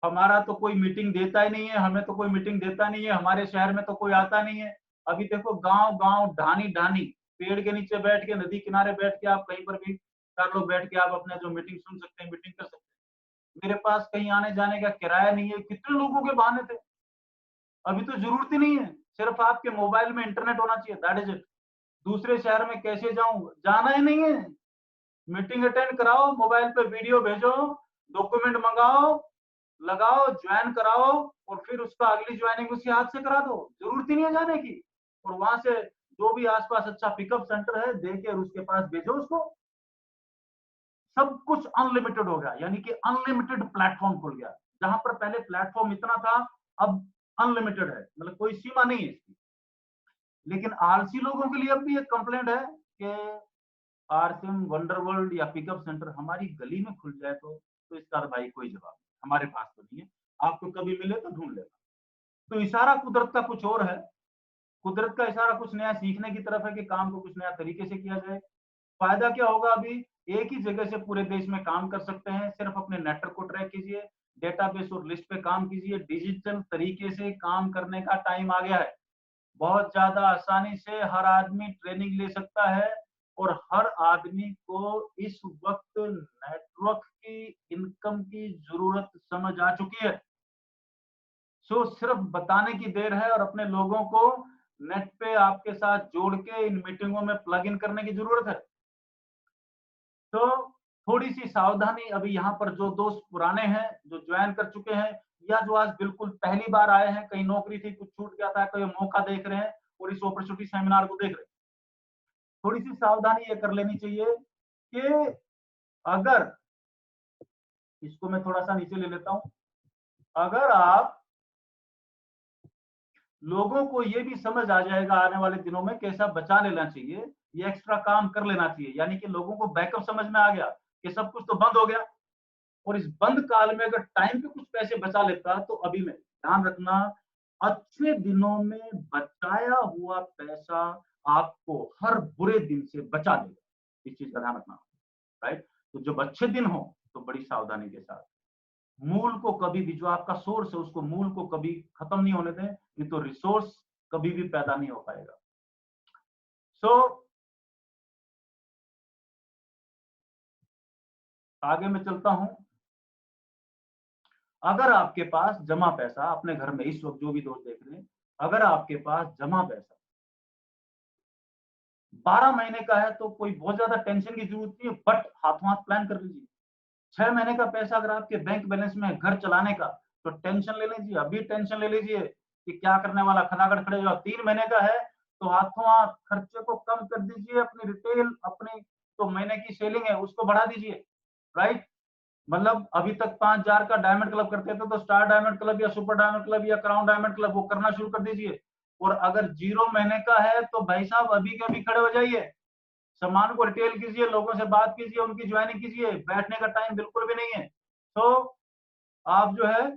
हमारा तो कोई मीटिंग देता ही नहीं है, हमें तो कोई मीटिंग देता नहीं है, हमारे शहर में तो कोई आता नहीं है। अभी देखो गांव गांव, ढानी ढानी, पेड़ के नीचे बैठ के, नदी किनारे बैठ के, आप कहीं पर भी 4 लोग बैठ के आप अपने जो मीटिंग सुन सकते हैं, मीटिंग कर सकते हैं। मेरे पास कहीं आने जाने का किराया नहीं है, कितने लोगों के बहाने थे। अभी तो जरूरत ही नहीं है, सिर्फ आपके मोबाइल में इंटरनेट होना चाहिए, दैट इज इट। दूसरे शहर में कैसे जाऊं, जाना ही नहीं है। मीटिंग अटेंड कराओ, मोबाइल पे वीडियो भेजो, डॉक्यूमेंट मंगाओ, लगाओ, ज्वाइन कराओ, और फिर उसका अगली ज्वाइनिंग उसी हाथ से करा दो, जरूरत ही नहीं है जाने की। और वहां से जो भी आसपास अच्छा पिकअप सेंटर है देके उसके पास भेजो उसको। सब कुछ अनलिमिटेड हो गया, यानी कि अनलिमिटेड प्लेटफॉर्म खुल गया। जहां पर पहले प्लेटफॉर्म इतना था, अब अनलिमिटेड है, मतलब कोई सीमा नहीं है इसकी। लेकिन आलसी लोगों के लिए अब भी एक कंप्लेंट है कि आरसिम, वंडर वर्ल्ड या पिकअप सेंटर हमारी गली में खुल जाए तो इसका भाई कोई जवाब नहीं, हमारे पास तो नहीं है, आपको कभी मिले तो ढूंढ लेना। तो इशारा कुदरत का कुछ और है। कुदरत का इशारा कुछ नया सीखने की तरफ है कि काम को कुछ नया तरीके से किया जाए। फायदा क्या होगा, अभी एक ही जगह से पूरे देश में काम कर सकते हैं, सिर्फ अपने नेटवर्क को ट्रैक कीजिए, डेटाबेस और लिस्ट पे काम कीजिए। डिजिटल तरीके से काम करने का टाइम आ गया है। बहुत ज्यादा आसानी से हर आदमी ट्रेनिंग ले सकता है, और हर आदमी को इस वक्त नेटवर्क की, इनकम की जरूरत समझ आ चुकी है। सो सिर्फ बताने की देर है, और अपने लोगों को नेट पे आपके साथ जोड़ के इन मीटिंगों में प्लग इन करने की जरूरत है। तो थोड़ी सी सावधानी, अभी यहाँ पर जो दोस्त पुराने हैं, जो ज्वाइन कर चुके हैं, या जो आज बिल्कुल पहली बार आए हैं, कहीं नौकरी थी कुछ छूट गया था, कोई मौका देख रहे हैं और इस अपॉर्चुनिटी सेमिनार को देख रहे हैं, थोड़ी सी सावधानी ये कर लेनी चाहिए कि अगर, इसको मैं थोड़ा सा नीचे ले लेता हूं, अगर आप लोगों को ये भी समझ आ जाएगा आने वाले दिनों में कैसा बचा लेना चाहिए, ये एक्स्ट्रा काम कर लेना चाहिए, यानी कि लोगों को बैकअप समझ में आ गया कि सब कुछ तो बंद हो गया, और इस बंद काल में अगर टाइम पे कुछ पैसे बचा लेता, तो अभी में ध्यान रखना, अच्छे दिनों में बचाया हुआ पैसा आपको हर बुरे दिन से बचा देगा। इस चीज का ध्यान रखना, राइट। तो जब अच्छे दिन हो तो बड़ी सावधानी के साथ, मूल को कभी भी, जो आपका सोर्स है उसको, मूल को कभी खत्म नहीं होने दें, नहीं तो रिसोर्स कभी भी पैदा नहीं हो पाएगा। सो आगे मैं चलता हूं। अगर आपके पास जमा पैसा अपने घर में, इस वक्त जो भी दोस्त देख रहे हैं, अगर आपके पास जमा पैसा 12 महीने का है तो कोई बहुत ज्यादा टेंशन की जरूरत नहीं है, बट हाथों हाथ प्लान कर लीजिए। 6 महीने का पैसा अगर आपके बैंक बैलेंस में है घर चलाने का, तो टेंशन ले लीजिए, अभी टेंशन ले लीजिए कि क्या करने वाला, खटाखट खड़े जाओ। 3 महीने का है तो हाथों हाथ खर्चे को कम कर दीजिए, अपनी रिटेल, अपनी तो महीने की सेलिंग है उसको बढ़ा दीजिए, राइट। मतलब अभी तक 5,000 का डायमंड क्लब करते थे, तो स्टार डायमंड क्लब या सुपर डायमंड क्लब या क्राउन डायमंड क्लब वो करना शुरू कर दीजिए। और अगर 0 महीने का है तो भाई साहब अभी के अभी खड़े हो जाइए, सामान को रिटेल कीजिए, लोगों से बात कीजिए, उनकी ज्वाइनिंग कीजिए, बैठने का टाइम बिल्कुल भी नहीं है। तो आप जो है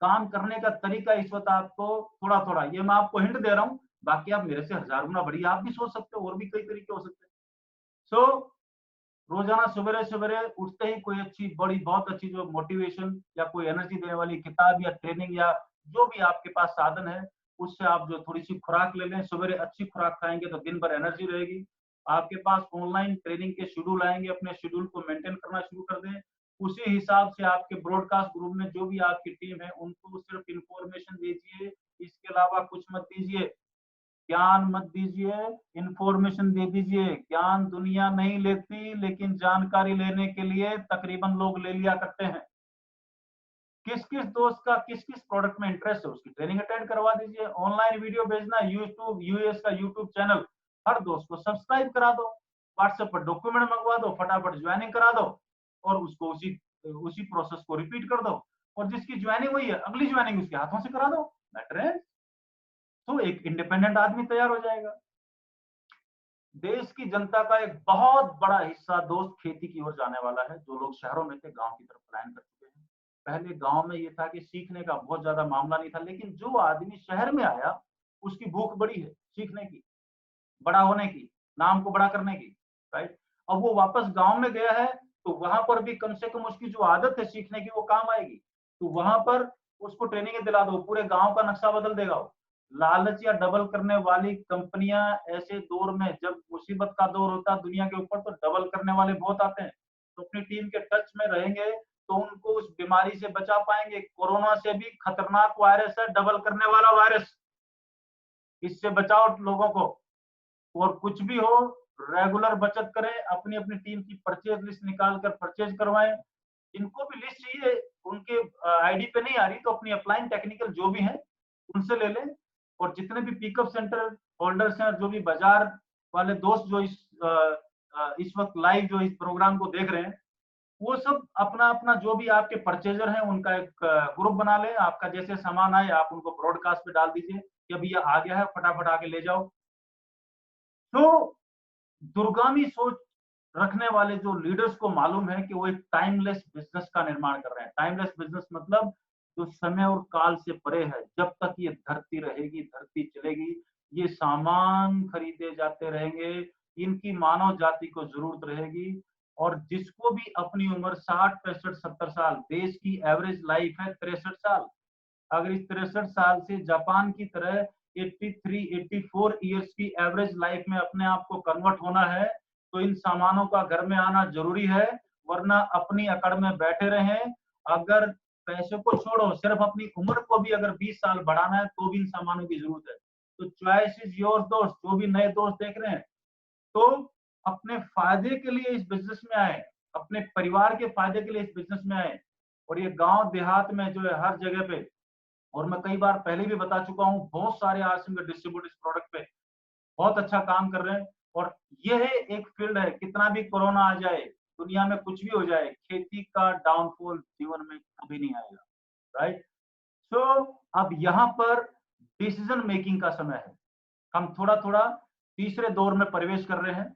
काम करने का तरीका इस वक्त आपको थोड़ा थोड़ा, ये मैं आपको हिंट दे रहा हूँ, बाकी आप मेरे से 1000 गुना बढ़िया आप भी सोच सकते हो, और भी कई तरीके हो सकते हैं। सो रोजाना सवेरे सवेरे उठते ही कोई अच्छी बड़ी बहुत अच्छी जो मोटिवेशन या कोई एनर्जी देने वाली किताब या ट्रेनिंग या जो भी आपके पास साधन है, उससे आप जो थोड़ी सी खुराक ले लें। सवेरे अच्छी खुराक खाएंगे तो दिन भर एनर्जी रहेगी। आपके पास ऑनलाइन ट्रेनिंग के शेड्यूल आएंगे, अपने शेड्यूल को मेंटेन करना शुरू कर दें। उसी हिसाब से आपके ब्रॉडकास्ट ग्रुप में जो भी आपकी टीम है उनको सिर्फ इंफॉर्मेशन दीजिए, इसके अलावा कुछ मत दीजिए। ज्ञान मत दीजिए, इंफॉर्मेशन दे दीजिए। ज्ञान दुनिया नहीं लेती, लेकिन जानकारी लेने के लिए तकरीबन लोग ले लिया करते हैं। किस किस दोस्त का किस किस प्रोडक्ट में इंटरेस्ट है उसकी ट्रेनिंग अटेंड करवा दीजिए। ऑनलाइन वीडियो भेजना, यूट्यूब यूएस का यूट्यूब चैनल हर दोस्त को सब्सक्राइब करा दो। व्हाट्सएप पर डॉक्यूमेंट मंगवा दो, फटाफट ज्वाइनिंग करा दो और उसको उसी उसी प्रोसेस को रिपीट कर दो। और जिसकी ज्वाइनिंग हुई है अगली ज्वाइनिंग उसके हाथों से करा दो। मैटर है, तो एक इंडिपेंडेंट आदमी तैयार हो जाएगा। देश की जनता का एक बहुत बड़ा हिस्सा दोस्त खेती की ओर जाने वाला है। जो लोग शहरों में थे गांव की तरफ पलायन कर चुके हैं। पहले गांव में ये था कि सीखने का बहुत ज्यादा मामला नहीं था, लेकिन जो आदमी शहर में आया उसकी भूख बड़ी है सीखने की, बड़ा होने की, नाम को बड़ा करने की, राइट। अब वो वापस गांव में गया है तो वहां पर भी कम से कम उसकी जो आदत है सीखने की वो काम आएगी। तो वहां पर उसको ट्रेनिंग दिला दो, पूरे गांव का नक्शा बदल देगा वो। लालच या डबल करने वाली कंपनियां ऐसे दौर में, जब मुसीबत का दौर होता है दुनिया के ऊपर, तो डबल करने वाले बहुत आते हैं। तो अपनी टीम के टच में रहेंगे तो उनको उस बीमारी से बचा पाएंगे। कोरोना से भी खतरनाक वायरस है डबल करने वाला वायरस, इससे बचाओ लोगों को। और कुछ भी हो, रेगुलर बचत करें, अपनी अपनी टीम की परचेज लिस्ट निकाल कर परचेज करवाएं। इनको भी लिस्ट चाहिए, उनके आईडी पे नहीं आ रही तो अपनी अपलाइन टेक्निकल जो भी है उनसे ले लें। और जितने भी पिकअप सेंटर होल्डर्स हैं, जो भी बाजार वाले दोस्त जो इस वक्त लाइव जो इस प्रोग्राम को देख रहे हैं, वो सब अपना अपना जो भी आपके परचेजर हैं उनका एक ग्रुप बना लें। आपका जैसे सामान आए आप उनको ब्रॉडकास्ट पे डाल दीजिए कि अभी ये आ गया है, फटाफट आके ले जाओ। तो दूरगामी सोच रखने वाले जो लीडर्स को मालूम है कि वो एक टाइमलेस बिजनेस का निर्माण कर रहे हैं। टाइमलेस बिजनेस मतलब जो समय और काल से परे है। जब तक ये धरती रहेगी, धरती चलेगी, ये सामान खरीदे जाते रहेंगे, इनकी मानव जाति को जरूरत रहेगी। और जिसको भी अपनी उम्र 60, 65, 70 साल, देश की एवरेज लाइफ है 63 साल। अगर इस 63 साल से जापान की तरह 83, 84 ईयर्स की एवरेज लाइफ में अपने आप को कन्वर्ट होना है, तो इन सामानों का घर में आना जरूरी है। वरना अपनी अकड़ में बैठे रहें। अगर पैसे को छोड़ो, सिर्फ अपनी उम्र को भी अगर 20 साल बढ़ाना है तो भी इन सामानों की जरूरत है। तो चॉइस इज योर दोस्त। जो भी नए दोस्त देख रहे हैं, तो अपने फायदे के लिए इस बिजनेस में आए, अपने परिवार के फायदे के लिए इस बिजनेस में आए। और ये गांव देहात में जो है हर जगह पे, और मैं कई बार पहले भी बता चुका हूँ, बहुत सारे आरसीएम के डिस्ट्रीब्यूटर्स प्रोडक्ट पे बहुत अच्छा काम कर रहे हैं। और यह एक फील्ड है, कितना भी कोरोना आ जाए, दुनिया में कुछ भी हो जाए, खेती का डाउनफॉल जीवन में कभी नहीं आएगा, राइट। सो अब यहाँ पर डिसीजन मेकिंग का समय है। हम थोड़ा थोड़ा तीसरे दौर में प्रवेश कर रहे हैं।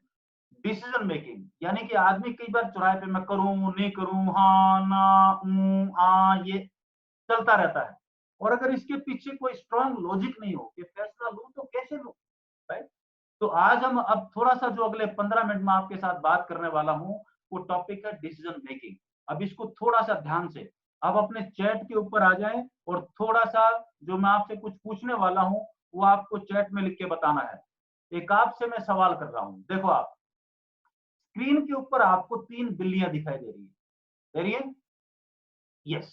डिसीजन मेकिंग यानी कि आदमी कई बार चौराहे पे मैं करूं नहीं करूं, हाँ ना ये चलता रहता है। और अगर इसके पीछे कोई स्ट्रॉन्ग लॉजिक नहीं हो कि फैसला लूं तो कैसे लूं, राइट। तो आज हम अब थोड़ा सा जो अगले 15 मिनट में आपके साथ बात करने वाला हूं, वो टॉपिक है डिसीजन मेकिंग। अब इसको थोड़ा सा ध्यान से आप अपने चैट के ऊपर आ जाएं और थोड़ा सा जो मैं आपसे कुछ पूछने वाला हूं वो आपको चैट में लिख के बताना है। एक आपसे मैं सवाल कर रहा हूं, देखो आप स्क्रीन के ऊपर आपको 3 बिल्लियां दिखाई दे रही है, यस।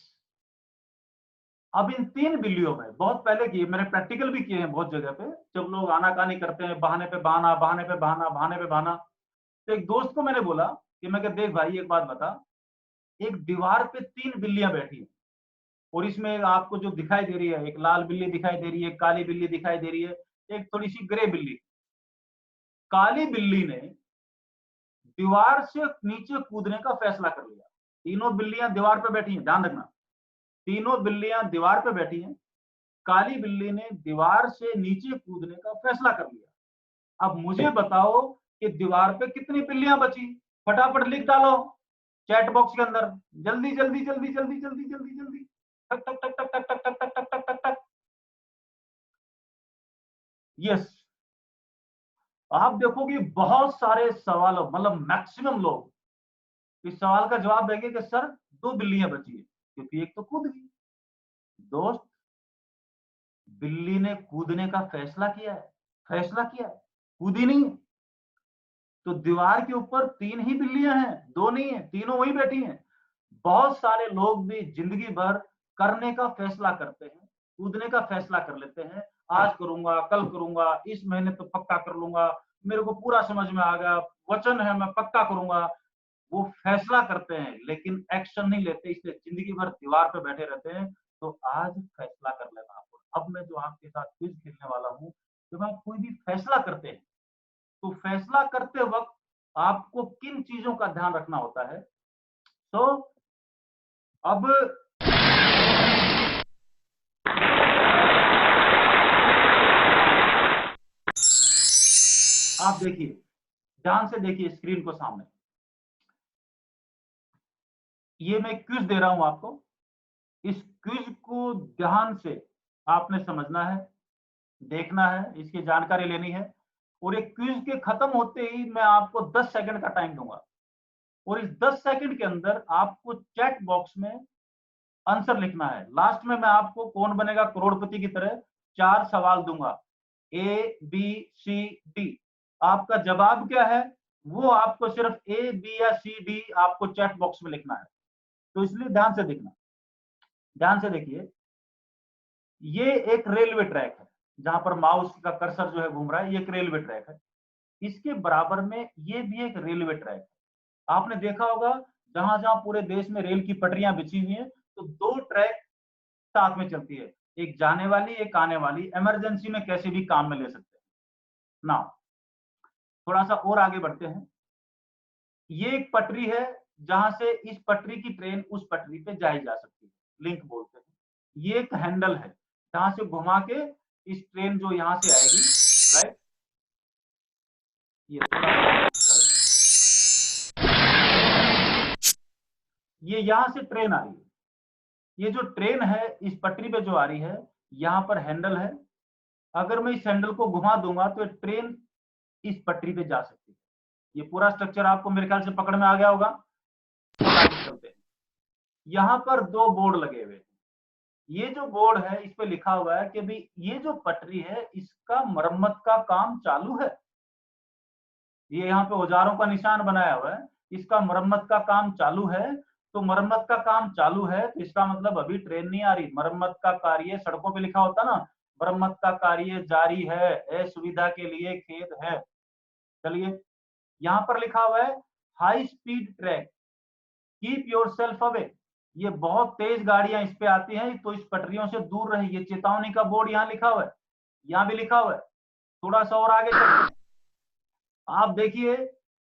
अब इन 3 बिल्लियों में बहुत पहले किए, मैंने प्रैक्टिकल भी किए हैं बहुत जगह पे, जब लोग आनाकानी करते हैं, बहाने पे बहाना, बहाने पे बहाना, बहाने पे बहाना। तो एक दोस्त को मैंने बोला कि मैं कहा देख भाई एक बात बता, एक दीवार पे 3 बिल्लियां बैठी हैं और इसमें आपको जो दिखाई दे रही है, एक लाल बिल्ली दिखाई दे रही है, काली बिल्ली दिखाई दे रही है, एक थोड़ी सी ग्रे बिल्ली। काली बिल्ली ने दीवार से नीचे कूदने का फैसला कर लिया। तीनों बिल्लियां दीवार पे बैठी हैं, ध्यान रखना, तीनों बिल्लियां दीवार पे बैठी हैं। काली बिल्ली ने दीवार से नीचे कूदने का फैसला कर लिया। अब मुझे बताओ कि दीवार पे कितनी बिल्लियां बची, फटाफट लिख डालो चैट बॉक्स के अंदर, जल्दी जल्दी जल्दी जल्दी जल्दी जल्दी जल्दी, टक टक टक टक टक टक टक टक टक टक टक। यस, आप देखोगे बहुत सारे सवालों, मतलब मैक्सिमम लोग इस सवाल का जवाब देंगे कि सर 2 बिल्लियां बची है, क्योंकि एक तो कूद गई। दोस्त, बिल्ली ने कूदने का फैसला किया है, फैसला किया है, कूदी नहीं। तो दीवार के ऊपर 3 ही बिल्लियां हैं, 2 नहीं है, तीनों वहीं बैठी हैं। बहुत सारे लोग भी जिंदगी भर करने का फैसला करते हैं, कूदने का फैसला कर लेते हैं, आज करूंगा, कल करूंगा, इस महीने तो पक्का कर लूंगा, मेरे को पूरा समझ में आ गया, वचन है मैं पक्का करूंगा। वो फैसला करते हैं लेकिन एक्शन नहीं लेते, इसलिए जिंदगी भर दीवार पे बैठे रहते हैं। तो आज फैसला कर लेना आपको। अब मैं जो आपके साथ क्विज खेलने वाला हूँ, जब आप कोई भी फैसला करते हैं तो फैसला करते वक्त आपको किन चीजों का ध्यान रखना होता है। तो अब आप देखिए, ध्यान से देखिए स्क्रीन को सामने, ये मैं क्विज दे रहा हूं आपको। इस क्विज को ध्यान से आपने समझना है, देखना है, इसकी जानकारी लेनी है। और एक क्विज के खत्म होते ही मैं आपको 10 सेकंड का टाइम दूंगा, और इस 10 सेकंड के अंदर आपको चैट बॉक्स में आंसर लिखना है। लास्ट में मैं आपको कौन बनेगा करोड़पति की तरह 4 सवाल दूंगा, ए बी सी डी। आपका जवाब क्या है वो आपको सिर्फ ए बी या सी डी आपको चैट बॉक्स में लिखना है। तो इसलिए ध्यान से देखना, ध्यान से देखिए। ये एक रेलवे ट्रैक है, जहां पर माउस का कर्सर जो है घूम रहा है, ये एक रेलवे ट्रैक है। इसके बराबर में ये भी एक रेलवे ट्रैक है। आपने देखा होगा जहां जहां पूरे देश में रेल की पटरियां बिछी हुई हैं, तो 2 ट्रैक साथ में चलती है, एक जाने वाली एक आने वाली, इमरजेंसी में कैसे भी काम में ले सकते हैं ना। थोड़ा सा और आगे बढ़ते हैं। ये एक पटरी है जहां से इस पटरी की ट्रेन उस पटरी पे जाई जा सकती है, लिंक बोलते हैं। ये एक हैंडल है जहां से घुमा के इस ट्रेन जो यहां से आएगी, राइट, ये यहां से ट्रेन आ रही है। ये जो ट्रेन है इस पटरी पे जो आ रही है, यहाँ पर हैंडल है। अगर मैं इस हैंडल को घुमा दूंगा तो ट्रेन इस पटरी पे जा सकती है। ये पूरा स्ट्रक्चर आपको मेरे ख्याल से पकड़ में आ गया होगा। चलते हैं, यहाँ पर 2 बोर्ड लगे हुए हैं। ये जो बोर्ड है इस पे लिखा हुआ है कि भाई ये जो पटरी है इसका मरम्मत का काम चालू है। ये यहाँ पे औजारों का निशान बनाया हुआ है, इसका मरम्मत का काम चालू है। तो मरम्मत का काम चालू है तो इसका मतलब अभी ट्रेन नहीं आ रही। मरम्मत का कार्य सड़कों पे लिखा होता ना, मरम्मत का कार्य जारी है, सुविधा के लिए खेद है। चलिए, यहाँ पर लिखा हुआ है high speed track, keep your self away. ये बहुत तेज गाड़ियां इस पे आती हैं, तो इस पटरियों से दूर रहे। ये चेतावनी का बोर्ड यहाँ लिखा हुआ है, यहाँ भी लिखा हुआ है। थोड़ा सा और आगे चलते हैं, आप देखिए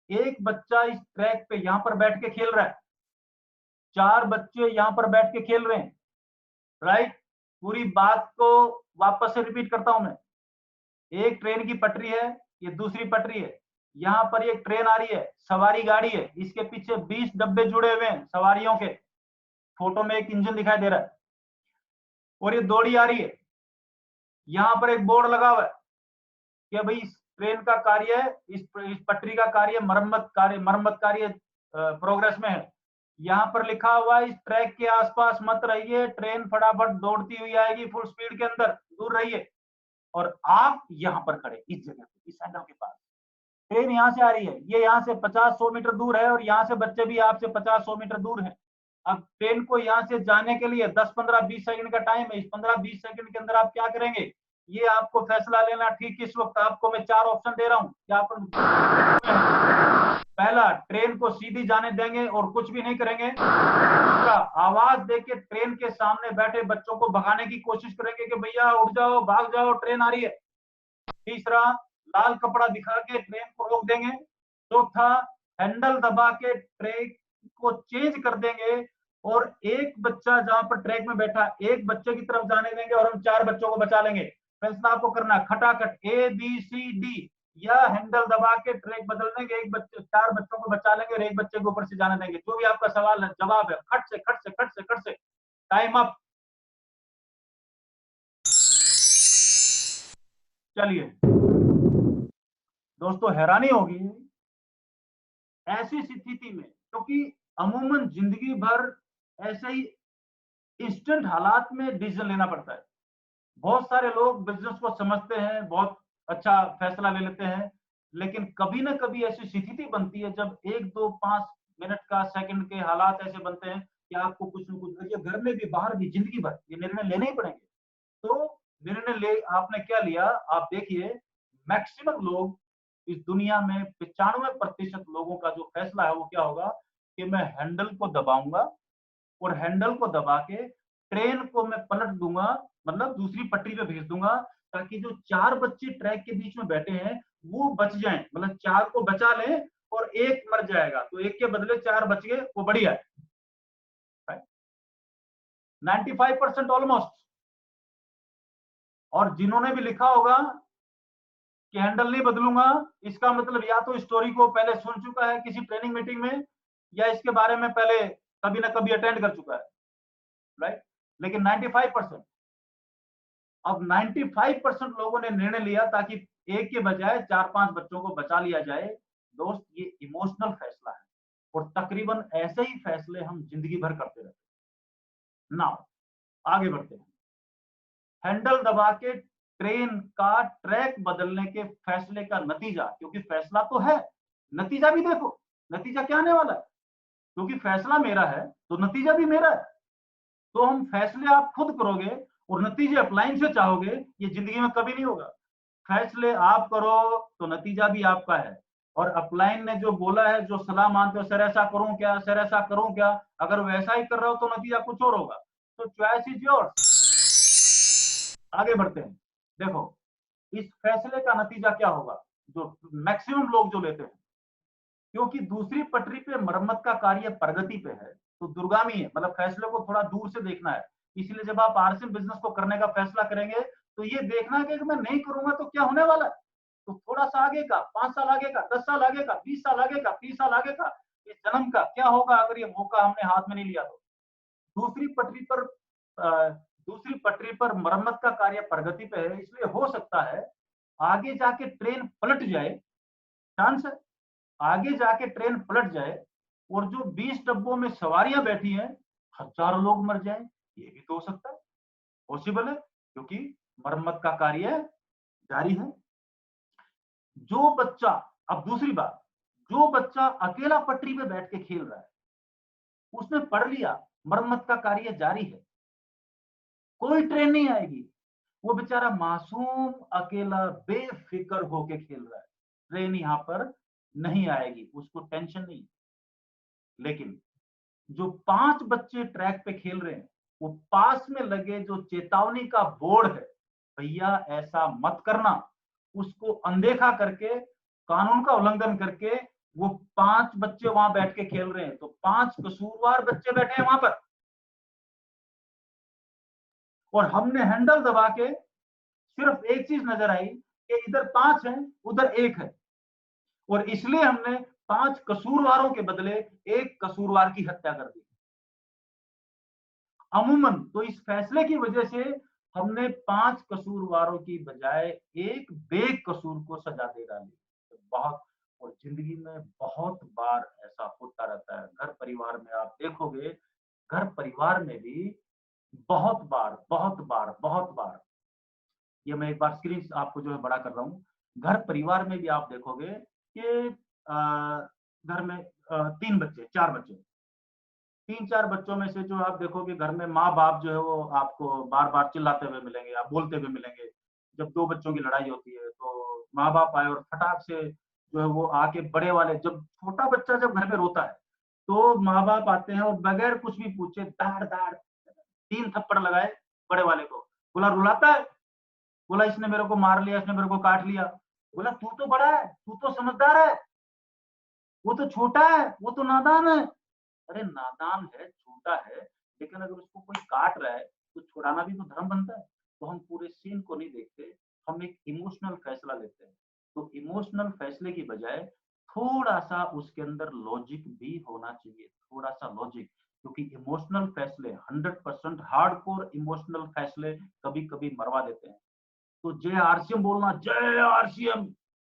एक बच्चा इस ट्रैक पे यहाँ पर बैठ के खेल रहा है, 4 बच्चे यहाँ पर बैठ के खेल रहे हैं, राइट। पूरी बात को वापस से रिपीट करता हूं मैं। एक ट्रेन की पटरी है, ये दूसरी पटरी है, यहाँ पर एक ट्रेन आ रही है, सवारी गाड़ी है, इसके पीछे 20 डब्बे जुड़े हुए हैं सवारियों के। फोटो में एक इंजन दिखाई दे रहा है, और ये दौड़ी आ रही है। यहाँ पर एक बोर्ड लगा हुआ है कि भाई इस ट्रेन का कार्य, इस पटरी का कार्य मरम्मत कार्य प्रोग्रेस में है। यहाँ पर लिखा हुआ है इस ट्रैक के आसपास मत रहिए, ट्रेन फटाफट दौड़ती हुई आएगी फुल स्पीड के अंदर, दूर रहिए। और आप यहाँ पर खड़े इस जगह पे, इस हैंडल के पास, ट्रेन यहाँ से आ रही है, ये यहाँ से 50-100 मीटर दूर है, और यहाँ से बच्चे भी आपसे 50-100 मीटर दूर हैं। अब ट्रेन को यहाँ से जाने के लिए 10-15-20 सेकंड का टाइम है। इस 15-20 सेकंड के अंदर आप क्या करेंगे, ये आपको फैसला लेना। ठीक इस वक्त आपको मैं 4 ऑप्शन दे रहा हूँ, क्या आप पहला, ट्रेन को सीधी जाने देंगे और कुछ भी नहीं करेंगे। दूसरा, आवाज देके ट्रेन के सामने बैठे बच्चों को भगाने की कोशिश करेंगे कि भैया उठ जाओ, भाग जाओ, ट्रेन आ रही है। तीसरा, लाल कपड़ा दिखा के ट्रेन को रोक देंगे। चौथा, हैंडल दबा के ट्रेन को चेंज कर देंगे, और एक बच्चा जहां पर ट्रैक में बैठा, एक बच्चे की तरफ जाने देंगे और हम 4 बच्चों को बचा लेंगे। फैसला आपको करना, खटाखट ए बी सी डी। या हैंडल दबा के ट्रैक बदल देंगे, एक बच्चे 4 बच्चों को बचा लेंगे और एक बच्चे को ऊपर से जाने देंगे? जो भी आपका सवाल है, जवाब है, खट से खट से खट से खट से। Time up. चलिए दोस्तों, हैरानी होगी ऐसी स्थिति में, क्योंकि अमूमन जिंदगी भर ऐसे ही इंस्टेंट हालात में डिसीजन लेना पड़ता है। बहुत सारे लोग बिजनेस को समझते हैं, बहुत अच्छा फैसला ले लेते हैं, लेकिन कभी ना कभी ऐसी स्थिति बनती है जब 1, 2, 5 मिनट का, सेकंड के हालात ऐसे बनते हैं कि आपको कुछ न कुछ, देखिए घर में भी बाहर भी जिंदगी भर ये निर्णय लेने ही पड़ेंगे। तो निर्णय ले आपने क्या लिया, आप देखिए मैक्सिमम लोग इस दुनिया में 95% लोगों का जो फैसला है वो क्या होगा कि मैं हैंडल को दबाऊंगा और हैंडल को दबा के ट्रेन को मैं पलट दूंगा, मतलब दूसरी पटरी पे भेज दूंगा, ताकि जो 4 बच्चे ट्रैक के बीच में बैठे हैं वो बच जाएं, मतलब 4 को बचा लें और एक मर जाएगा, तो एक के बदले 4 बच गए, वो बढ़िया है। 95% ऑलमोस्ट। और जिन्होंने भी लिखा होगा कि हैंडल नहीं बदलूंगा, इसका मतलब या तो स्टोरी को पहले सुन चुका है किसी ट्रेनिंग मीटिंग में, या इसके बारे में पहले कभी ना कभी अटेंड कर चुका है, राइट। लेकिन 95%, अब 95% लोगों ने निर्णय लिया ताकि एक के बजाय 4-5 बच्चों को बचा लिया जाए। दोस्त, ये इमोशनल फैसला है और तकरीबन ऐसे ही फैसले हम जिंदगी भर करते रहते हैं। नाउ आगे बढ़ते हैं। हैंडल दबा के ट्रेन का ट्रैक बदलने के फैसले का नतीजा, क्योंकि फैसला तो है, नतीजा भी देखो, नतीजा क्या आने वाला है, क्योंकि फैसला मेरा है तो नतीजा भी मेरा है। तो हम फैसले आप खुद करोगे और नतीजे अपलाइन से चाहोगे, ये जिंदगी में कभी नहीं होगा। फैसले आप करो तो नतीजा भी आपका है। और अपलाइन ने जो बोला है, जो सलाह मानते हो, सर ऐसा करूं क्या, सर ऐसा करूं क्या, अगर वैसा ही कर रहे हो तो नतीजा कुछ और होगा। तो चॉइस इज योर्स। आगे बढ़ते हैं। देखो इस फैसले का नतीजा क्या होगा जो मैक्सिमम लोग जो लेते हैं, क्योंकि दूसरी पटरी पे मरम्मत का कार्य प्रगति पे है, तो दुर्गामी है, मतलब फैसले को थोड़ा दूर से देखना है। इसलिए जब आप आरसीएम बिजनेस को करने का फैसला करेंगे तो ये देखना है कि मैं नहीं करूंगा तो क्या होने वाला है। तो थोड़ा सा आगे का, 5 साल आगे का, 10 साल आगे का, 20 साल आगे का, 30 साल आगे का, इस जन्म का क्या होगा अगर ये मौका हमने हाथ में नहीं लिया तो। दूसरी पटरी पर दूसरी पटरी पर मरम्मत का कार्य प्रगति पे है, इसलिए हो सकता है आगे जाके ट्रेन पलट जाए, चांस है आगे जाके ट्रेन पलट जाए और जो 20 डब्बों में सवारियां बैठी हैं हजारों लोग मर जाएं, ये भी तो हो सकता है, पॉसिबल है, क्योंकि मरम्मत का कार्य जारी है। जो बच्चा, अब दूसरी बात, जो बच्चा अकेला पटरी पे बैठ के खेल रहा है उसने पढ़ लिया मरम्मत का कार्य जारी है, कोई ट्रेन नहीं आएगी, वो बेचारा मासूम अकेला बेफिक्र होके खेल रहा है, ट्रेन यहाँ पर नहीं आएगी, उसको टेंशन नहीं। लेकिन जो 5 बच्चे ट्रैक पे खेल रहे हैं, वो पास में लगे जो चेतावनी का बोर्ड है, भैया ऐसा मत करना, उसको अनदेखा करके, कानून का उल्लंघन करके वो 5 बच्चे वहां बैठ के खेल रहे हैं, तो 5 कसूरवार बच्चे बैठे हैं वहां पर, और हमने हैंडल दबा के सिर्फ एक चीज नजर आई कि इधर 5 है उधर 1 है, और इसलिए हमने 5 कसूरवारों के बदले एक कसूरवार की हत्या कर दी। अमूमन तो इस फैसले की वजह से हमने 5 कसूरवारों की बजाय एक बेकसूर को सजा दे डाली। तो बहुत, और जिंदगी में बहुत बार ऐसा होता रहता है, घर परिवार में आप देखोगे, घर परिवार में भी बहुत बार बहुत बार बहुत बार, ये मैं एक बार स्क्रीन आपको जो है बड़ा कर रहा हूँ, घर परिवार में भी आप देखोगे कि घर में 3 बच्चे 4 बच्चे, 3-4 बच्चों में से जो आप देखोगे घर में माँ बाप जो है वो आपको बार बार चिल्लाते हुए मिलेंगे, आप बोलते हुए मिलेंगे। जब 2 बच्चों की लड़ाई होती है तो माँ बाप आए और फटाक से जो है वो आके बड़े वाले, जब छोटा बच्चा जब घर में रोता है तो माँ बाप आते हैं और बगैर कुछ भी पूछे दाड़ दाड़ 3 थप्पड़ लगाए बड़े वाले को। बोला रुलाता है, बोला इसने मेरे को मार लिया, इसने मेरे को काट लिया। बोला तू तो बड़ा है, तू तो समझदार है, वो तो छोटा है, वो तो नादान है। अरे नादान है, छोटा है, लेकिन अगर उसको कोई काट रहा है तो छुड़ाना भी तो धर्म बनता है। तो हम पूरे सीन को नहीं देखते, हम एक इमोशनल फैसला लेते हैं। तो इमोशनल फैसले की बजाय थोड़ा-सा उसके अंदर लॉजिक भी होना चाहिए, थोड़ा-सा लॉजिक, क्योंकि इमोशनल फैसले 100% हार्डकोर इमोशनल फैसले कभी-कभी मरवा देते हैं। तो जय आरसीएम बोलना, जय आरसीएम,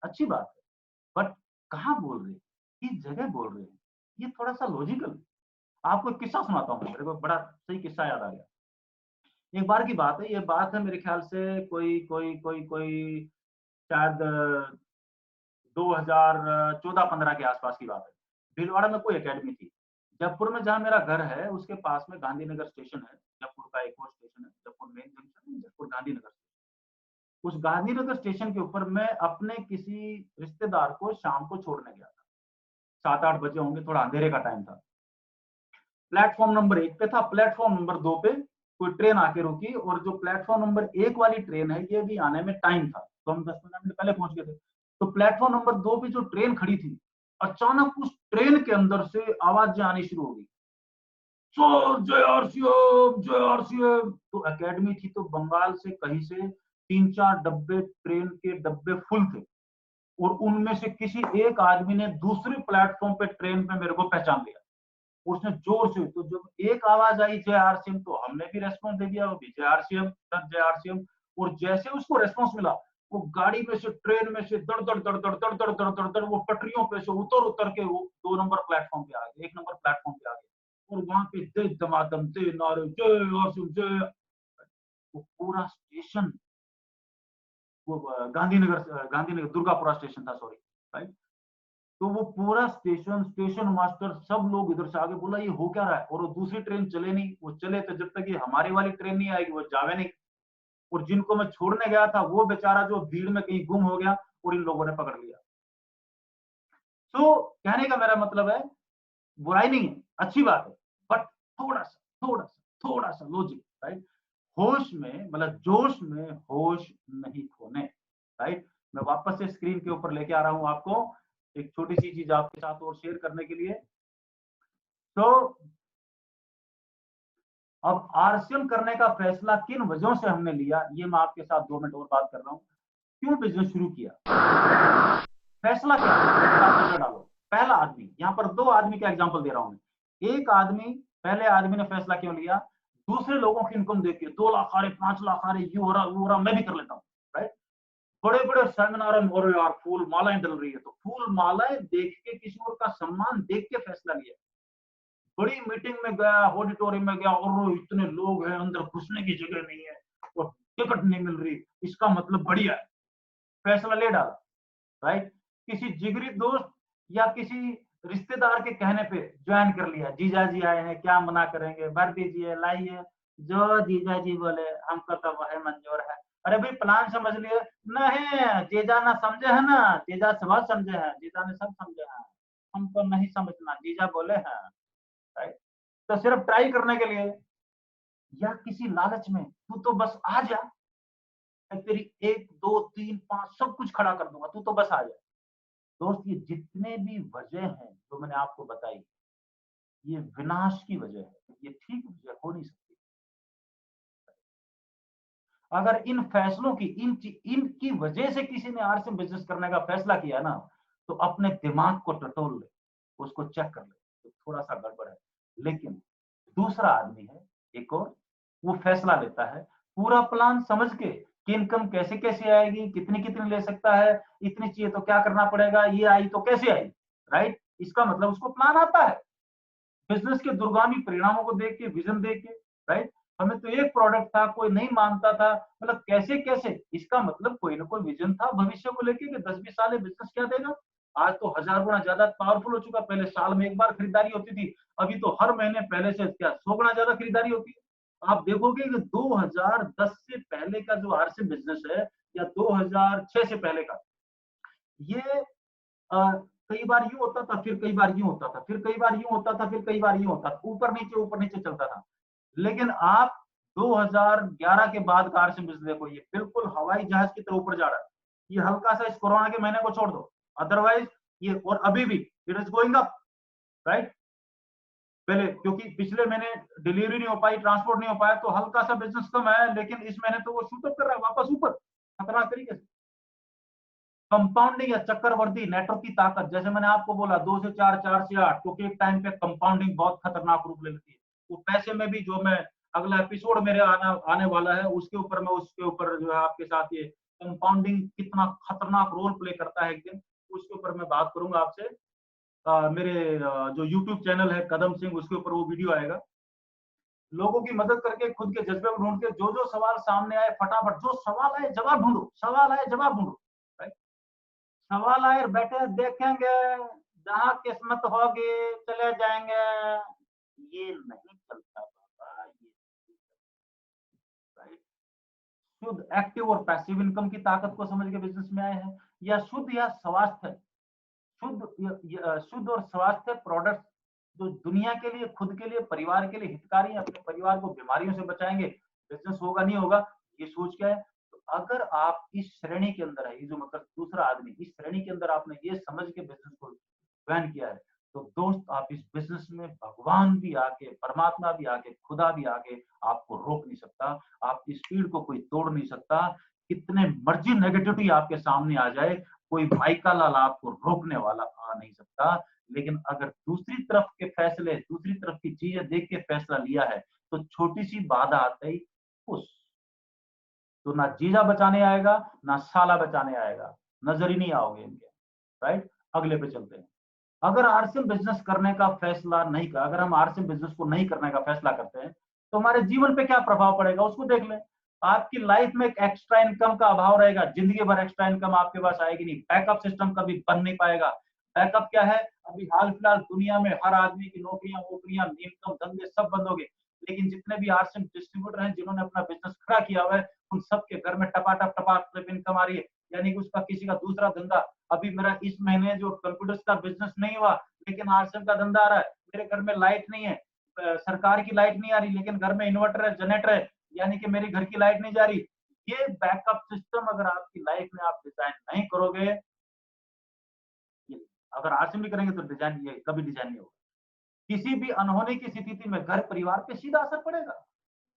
अच्छी बात है, बट कहाँ बोल रहे हैं? किस जगह बोल रहे हैं? ये थोड़ा-सा लॉजिकल। आपको एक किस्सा सुनाता हूँ मैं, मेरे को बड़ा सही किस्सा याद आ गया। एक बार की बात है, ये बात है मेरे ख्याल से कोई शायद 2014-15 के आसपास की बात है। भीलवाड़ा में कोई अकेडमी थी। जयपुर में जहाँ मेरा घर है, उसके पास में गांधीनगर स्टेशन है। जयपुर का एक और स्टेशन है, जयपुर मेन जंक्शन है, जयपुर गांधीनगर। उस गांधीनगर स्टेशन के ऊपर मैं अपने किसी रिश्तेदार को शाम को छोड़ने गया था। 7-8 बजे होंगे, थोड़ा अंधेरे का टाइम था। प्लेटफ़ॉर्म नंबर 1 पे था, प्लेटफ़ॉर्म नंबर 2 पे कोई ट्रेन आके रुकी और जो प्लेटफ़ॉर्म नंबर 1 वाली ट्रेन है, ये भी आने में टाइम था, तो हम 10-15 मिनट पहले पहुँच गए थे। तो प्लेटफ़ॉर्म नंबर 2 पे जो ट्रेन खड़ी थी, अचानक उस ट्रेन के अंदर से आवाज़ें आनी शुरू हो गई। सर जय आरसीएम, जय आरसीएम। तो अकेडमी थी तो बंगाल से कहीं से 3-4 डब्बे, ट्रेन के डब्बे फुल थे और उनमें से किसी एक आदमी ने दूसरे प्लेटफ़ॉर्म पे ट्रेन पे मेरे को पहचान लिया। उसने जोर से, तो जब एक आवाज आई जय आरसीएम, तो हमने भी रेस्पॉन्स दे दिया, वो भी जय आरसीएम सर, जय आरसीएम। और जैसे उसको रेस्पॉन्स मिला, वो गाड़ी में से, ट्रेन में से दड़ दड़ दड़ दड़ दड़ दड़ दड़ दड़ दड़ वो पटरियों पे से उतर उतर के वो 2 नंबर प्लेटफॉर्म पे आ गए, 1 नंबर प्लेटफॉर्म पे आ गए और वहां पे जय धमाधम, जय नारे, जय आरसीएम, जय। वो पूरा स्टेशन, वो गांधीनगर दुर्गापुरा स्टेशन था, सॉरी, राइट। तो वो पूरा स्टेशन, स्टेशन मास्टर, सब लोग इधर से आगे, बोला ये हो क्या रहा है, और वो दूसरी ट्रेन चले नहीं, वो चले तो जब तक ये हमारी वाली ट्रेन नहीं आएगी वो जावे नहीं। और जिनको मैं छोड़ने गया था वो बेचारा जो भीड़ में कहीं गुम हो गया और इन लोगों ने पकड़ लिया। तो कहने का मेरा मतलब है, बुराई नहीं है, अच्छी बात है, बट थोड़ा सा लॉजिक, राइट। होश में, मतलब जोश में होश नहीं खोने, राइट। मैं वापस से स्क्रीन के ऊपर लेके आ रहा हूं आपको एक छोटी सी चीज आपके साथ और शेयर करने के लिए। तो अब आरसीएम करने का फैसला किन वजहों से हमने लिया, ये मैं आपके साथ 2 मिनट और बात कर रहा हूं। क्यों बिजनेस शुरू किया, फैसला क्या है, नजर डालो। पहला आदमी, यहाँ पर 2 आदमी का एग्जांपल दे रहा हूं मैं। एक आदमी, पहले आदमी ने फैसला क्यों लिया, दूसरे लोगों की इनकम देख के 2 लाख आ रहे, 5 लाख आ रहे, ये हो रहा, वो हो रहा, मैं भी कर लेता हूँ, राइट। बड़े बड़े सेमिनार में, और यार फूल मालाएं डल रही है, तो फूल मालाएं देख के, किसी और का सम्मान देख के फैसला लिया। बड़ी मीटिंग में गया, ऑडिटोरियम में गया, और इतने लोग हैं, अंदर घुसने की जगह नहीं है और टिकट नहीं मिल रही, इसका मतलब बढ़िया है, फैसला ले डाला, राइट। किसी जिगरी दोस्त या किसी रिश्तेदार के कहने पे ज्वाइन कर लिया, जीजा जी आए हैं, क्या मना करेंगे, भर दीजिए, लाइए, जो जीजा जी बोले हमको तो वह मंजूर है। अरे भाई प्लान समझ लिए, नहीं जीजा ना समझे है ना, जीजा सब समझे हैं, जीजा ने सब समझे हैं, हमको नहीं समझना, जीजा बोले हैं, राइट। तो सिर्फ ट्राई करने के लिए या किसी लालच में, तू तो बस आ जा, मैं तेरी 1 2 3 5 सब कुछ खड़ा कर दूंगा, तू तो बस आ जा। दोस्त, ये जितने भी वजह हैं जो मैंने आपको बताई, ये विनाश की वजह है, ये ठीक वजह हो नहीं सकती। अगर इन फैसलों की, इनकी वजह से किसी ने आर से बिजनेस करने का फैसला किया ना, तो अपने दिमाग को टटोल ले, उसको चेक कर ले, तो थोड़ा सा गड़बड़ है। लेकिन दूसरा आदमी है, एक और, वो फैसला लेता है पूरा प्लान समझ के कि इनकम कैसे कैसे आएगी, कितनी कितनी ले सकता है, इतनी चाहिए तो क्या करना पड़ेगा, ये आई तो कैसे आई, राइट। इसका मतलब उसको प्लान आता है, बिजनेस के दूरगामी परिणामों को देख के, विजन देख के, राइट। हमें तो एक प्रोडक्ट था, कोई नहीं मानता था, मतलब कैसे कैसे, इसका मतलब कोई ना कोई विजन था भविष्य को लेके कि 10-20 साल में बिजनेस क्या देगा। आज तो 1000 गुना ज्यादा पावरफुल हो चुका, पहले साल में एक बार खरीदारी होती थी, अभी तो हर महीने पहले से क्या 100 गुना ज्यादा खरीदारी होती है। आप देखोगे कि 2010 से पहले का जो आरसी बिजनेस है, या 2006 से पहले का, ये कई बार यूँ होता था, फिर कई बार यूँ होता था, फिर कई बार यूँ होता था, फिर कई बार यूँ होता था, ऊपर नीचे चलता था। लेकिन आप 2011 के बाद कार से बिजनेस देखो, ये बिल्कुल हवाई जहाज की तरह ऊपर जा रहा है। ये हल्का सा इस कोरोना के महीने को छोड़ दो, अदरवाइज ये, और अभी भी it is going up, right. पहले क्योंकि पिछले महीने डिलीवरी नहीं हो पाई, ट्रांसपोर्ट नहीं हो पाया, तो हल्का सा बिजनेस कम है, लेकिन इस महीने तो वो शूट अप कर रहा है वापस ऊपर, खतरनाक तरीके से। कंपाउंडिंग या चक्रवर्ती नेटवर्क की ताकत, जैसे मैंने आपको बोला 2 से 4, 4 से 8, क्योंकि एक टाइम पे कंपाउंडिंग बहुत खतरनाक रूप ले लेती है। वो पैसे में भी, जो मैं अगला एपिसोड मेरे आने वाला है, उसके ऊपर मैं उसके ऊपर जो है आपके साथ ये कंपाउंडिंग कितना खतरनाक रोल प्ले करता है एक दिन, उसके ऊपर मैं बात करूंगा आपसे। मेरे जो यूट्यूब चैनल है कदम सिंह, उसके ऊपर वो वीडियो आएगा। लोगों की मदद करके खुद के जज्बे को ढूंढ के जो सवाल सामने आए फटाफट, जो सवाल आए जवाब ढूंढो, सवाल आए जवाब ढूंढो, राइट। सवाल आए बैठे देखेंगे, जहां किस्मत होगी चले जाएंगे, ये नहीं चलता बाबा, ये राइट। शुद्ध एक्टिव और पैसिव इनकम की ताकत को समझ के बिजनेस में आए हैं, या शुद्ध या स्वास्थ्य, शुद्ध और स्वास्थ्य प्रोडक्ट जो दुनिया के लिए, खुद के लिए, परिवार के लिए हितकारी है, अपने परिवार को बीमारियों से बचाएंगे, बिजनेस होगा नहीं होगा, ये सोच के है। तो अगर आप इस श्रेणी के अंदर है, ये जो मतलब दूसरा आदमी, इस श्रेणी के अंदर आपने ये समझ के बिजनेस को ज्वाइन किया है, तो दोस्त आप इस बिजनेस में भगवान भी आके, परमात्मा भी आके, खुदा भी आके आपको रोक नहीं सकता, आपकी स्पीड को कोई तोड़ नहीं सकता। कितने मर्जी नेगेटिविटी आपके सामने आ जाए, कोई भाई का लाल आपको रोकने वाला आ नहीं सकता। लेकिन अगर दूसरी तरफ के फैसले, दूसरी तरफ की चीजें देख के फैसला लिया है, तो छोटी सी बाधा आते ही खुश, तो ना जीजा बचाने आएगा, ना साला बचाने आएगा, नजर ही नहीं आओगे इनके, राइट। अगले पे चलते हैं। अगर आरसीएम बिजनेस करने का फैसला नहीं कर, अगर हम आरसीएम बिजनेस को नहीं करने का फैसला करते हैं, तो हमारे जीवन पे क्या प्रभाव पड़ेगा उसको देख लें। आपकी लाइफ में एक एक्स्ट्रा इनकम का अभाव रहेगा, जिंदगी भर एक्स्ट्रा इनकम आपके पास आएगी नहीं, बैकअप सिस्टम कभी बन नहीं पाएगा। बैकअप क्या है, अभी हाल फिलहाल दुनिया में हर आदमी की नौकरियां वोकरियां, इनकम धंधे सब बंद हो गए, लेकिन जितने भी आरसीएम डिस्ट्रीब्यूटर हैं जिन्होंने अपना बिजनेस खड़ा किया हुआ है, उन सबके घर में टपाटप टपाटप इनकम आ रही है, यानी कि उसका किसी का दूसरा धंधा। अभी मेरा इस महीने जो कंप्यूटर्स का बिजनेस नहीं हुआ, लेकिन आरसीएम का धंधा आ रहा है। मेरे घर में लाइट नहीं है, सरकार की लाइट नहीं आ रही, लेकिन घर में इन्वर्टर है, जनरेटर है, यानी कि मेरी घर की लाइट नहीं जा रही। ये बैकअप सिस्टम अगर आपकी लाइफ में आप डिजाइन नहीं करोगे, अगर आरसीएम भी करेंगे तो डिजाइन, ये कभी डिजाइन नहीं होगा। किसी भी अनहोनी की स्थिति में घर परिवार पे सीधा असर पड़ेगा,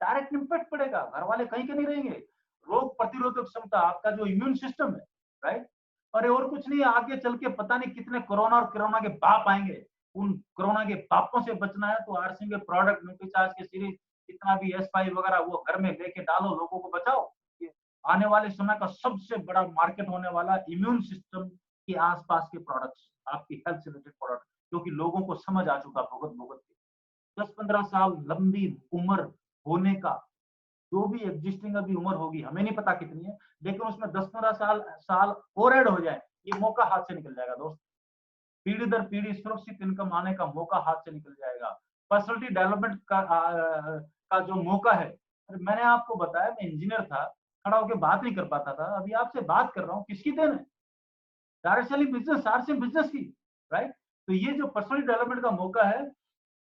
डायरेक्ट इम्पैक्ट पड़ेगा, घर वाले कहीं के नहीं रहेंगे। रोग प्रतिरोधक क्षमता, आपका जो इम्यून सिस्टम है, राइट। अरे और कुछ नहीं, आगे चल के पता नहीं कितने कोरोना और कोरोना के बाप आएंगे, उन कोरोना के बापों से बचना है तो आरसीएम के प्रोडक्ट, न्यूट्रीचार्ज के सीरीज, जितना भी S5 वगैरह, वो घर में लेके डालो, लोगों को बचाओ। ये आने वाले समय का सबसे बड़ा मार्केट होने वाला इम्यून सिस्टम के आसपास के प्रोडक्ट्स, आपकी हेल्थ से रिलेटेड प्रोडक्ट, क्योंकि लोगों को समझ आ चुका भुगत भुगत के। 10-15 साल लंबी उम्र होने का, जो भी एग्जिस्टिंग अभी उम्र होगी, हमें नहीं पता कितनी है, लेकिन उसमें 10-15 साल साल और ऐड हो जाए, ये मौका हाथ से निकल जाएगा दोस्त। पीढ़ी दर पीढ़ी सुरक्षित इनकम आने का मौका हाथ से निकल जाएगा। पर्सनलिटी डेवलपमेंट का जो मौका है, मैंने आपको बताया मैं इंजीनियर था, खड़ा होकर बात नहीं कर पाता था, अभी आपसे बात कर रहा हूँ, किसकी देन है? डायरेक्टली बिजनेस, आरसीएम बिजनेस की, राइट। तो ये जो पर्सनल डेवलपमेंट का मौका है,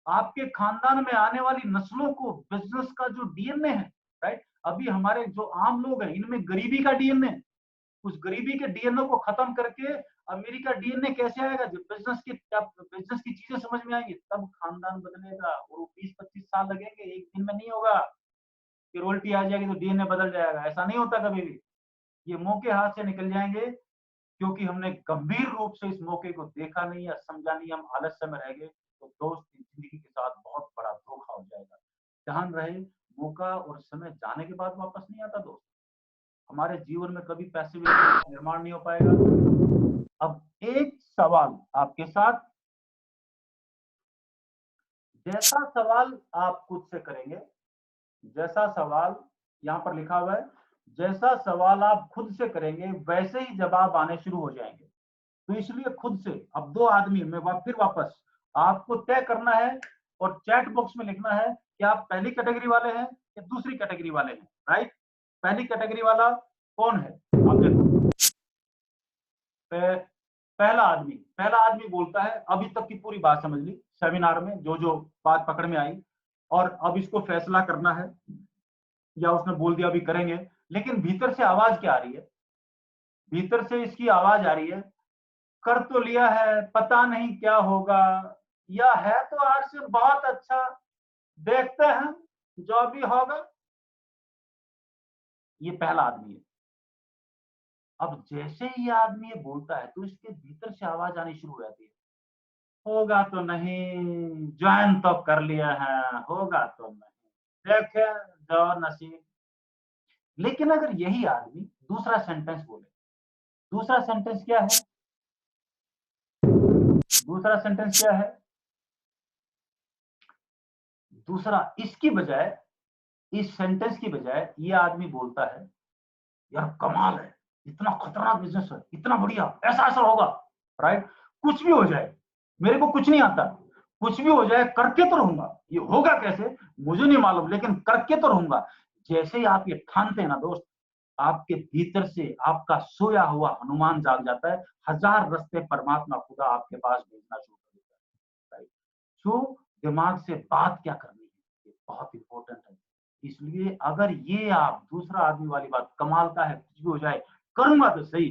आपके खानदान में आने वाली नस्लों को बिजनेस का जो डीएनए है, राइट। अभी हमारे जो आम लोग हैं, इनमें गरीबी का डीएनए, उस गरीबी के डीएनए को खत्म करके अमीरी का डीएनए कैसे आएगा? जब बिजनेस की चीजें समझ में आएंगी, तब खानदान बदलेगा। और वो 20-25 साल लगेंगे, एक दिन में नहीं होगा कि रोल्टी आ जाएगी तो डीएनए बदल जाएगा, ऐसा नहीं होता कभी भी। ये मौके हाथ से निकल जाएंगे, क्योंकि हमने गंभीर रूप से इस मौके को देखा नहीं या समझा नहीं, हम आलस्य में रह गए, तो दोस्त जिंदगी के साथ बहुत बड़ा धोखा हो जाएगा। ध्यान रहे, मौका और समय जाने के बाद वापस नहीं आता दोस्त। हमारे जीवन में कभी पैसे का निर्माण नहीं हो पाएगा। अब एक सवाल आपके साथ, जैसा सवाल आप खुद से करेंगे, जैसा सवाल यहाँ पर लिखा हुआ है, जैसा सवाल आप खुद से करेंगे वैसे ही जवाब आने शुरू हो जाएंगे। तो इसलिए खुद से, अब दो आदमी में फिर वापस आपको तय करना है और चैट बॉक्स में लिखना है कि आप पहली कैटेगरी वाले हैं या दूसरी कैटेगरी वाले हैं, राइट। पहली कैटेगरी वाला कौन है? आप देखो, पहला आदमी बोलता है, अभी तक की पूरी बात समझ ली सेमिनार में, जो जो बात पकड़ में आई, और अब इसको फैसला करना है, या उसने बोल दिया अभी करेंगे, लेकिन भीतर से आवाज क्या आ रही है? भीतर से इसकी आवाज आ रही है, कर तो लिया है, पता नहीं क्या होगा, या है तो आरसीएम बहुत अच्छा, देखते हैं जो भी होगा। ये पहला आदमी है। अब जैसे ही ये आदमी ये बोलता है तो इसके भीतर से आवाज आनी शुरू हो जाती है, होगा तो नहीं, ज्वाइन तो कर लिया है, होगा तो नहीं, देखे जो नसीब। लेकिन अगर यही आदमी दूसरा सेंटेंस बोले, दूसरा सेंटेंस क्या है, दूसरा सेंटेंस क्या है, दूसरा इसकी बजाय, इस सेंटेंस की बजाय ये आदमी बोलता है, यार कमाल है, इतना खतरनाक बिजनेस है, इतना बढ़िया, ऐसा ऐसा होगा, राइट, कुछ भी हो जाए, मेरे को कुछ नहीं आता, कुछ भी हो जाए करके तो रहूंगा, ये होगा कैसे मुझे नहीं मालूम, लेकिन करके तो रहूंगा। जैसे ही आप ये ठानते हैं ना दोस्त, आपके भीतर से आपका सोया हुआ हनुमान जाग जाता है, हजार रास्ते परमात्मा खुदा आपके पास भेजना शुरू कर देता है, राइट। सो दिमाग से बात क्या करनी है, ये बहुत इंपॉर्टेंट है। इसलिए अगर ये आप दूसरा आदमी वाली बात, कमाल का है, कुछ भी हो जाए करूंगा तो सही,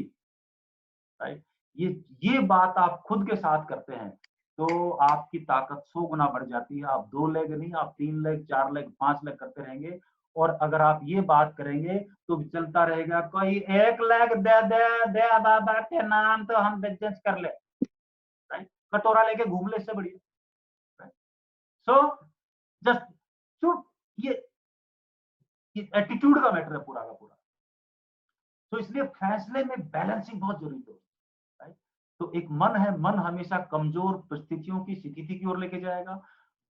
राइट, ये बात आप खुद के साथ करते हैं तो आपकी ताकत 100 गुना बढ़ जाती है। आप 2 लेग नहीं, आप 3 लेग, 4 लेग, 5 लेग करते रहेंगे। और अगर आप ये बात करेंगे तो भी चलता रहेगा, कोई 1 लेग दे दे, दे बाबा के नाम तो हम बिजनेस कर ले, राइट, कटोरा लेके घूम ले, इससे बढ़िया। सो जस्ट सो ये एटीट्यूड का मैटर है पूरा का पूरा। तो इसलिए फैसले में बैलेंसिंग बहुत जरूरी है, राइट। तो एक मन है, मन हमेशा कमजोर परिस्थितियों की स्थिति की ओर लेके जाएगा,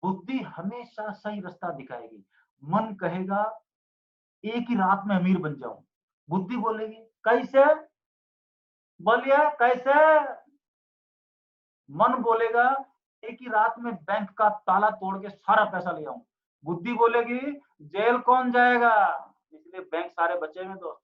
बुद्धि हमेशा सही रास्ता दिखाएगी। मन कहेगा एक ही रात में अमीर बन जाऊं, बुद्धि बोलेगी कैसे, बोलिए कैसे, मन बोलेगा एक ही रात में बैंक का ताला तोड़ के सारा पैसा ले आऊं, बुद्धि बोलेगी जेल कौन जाएगा, इसलिए बैंक सारे बचे में दोस्त,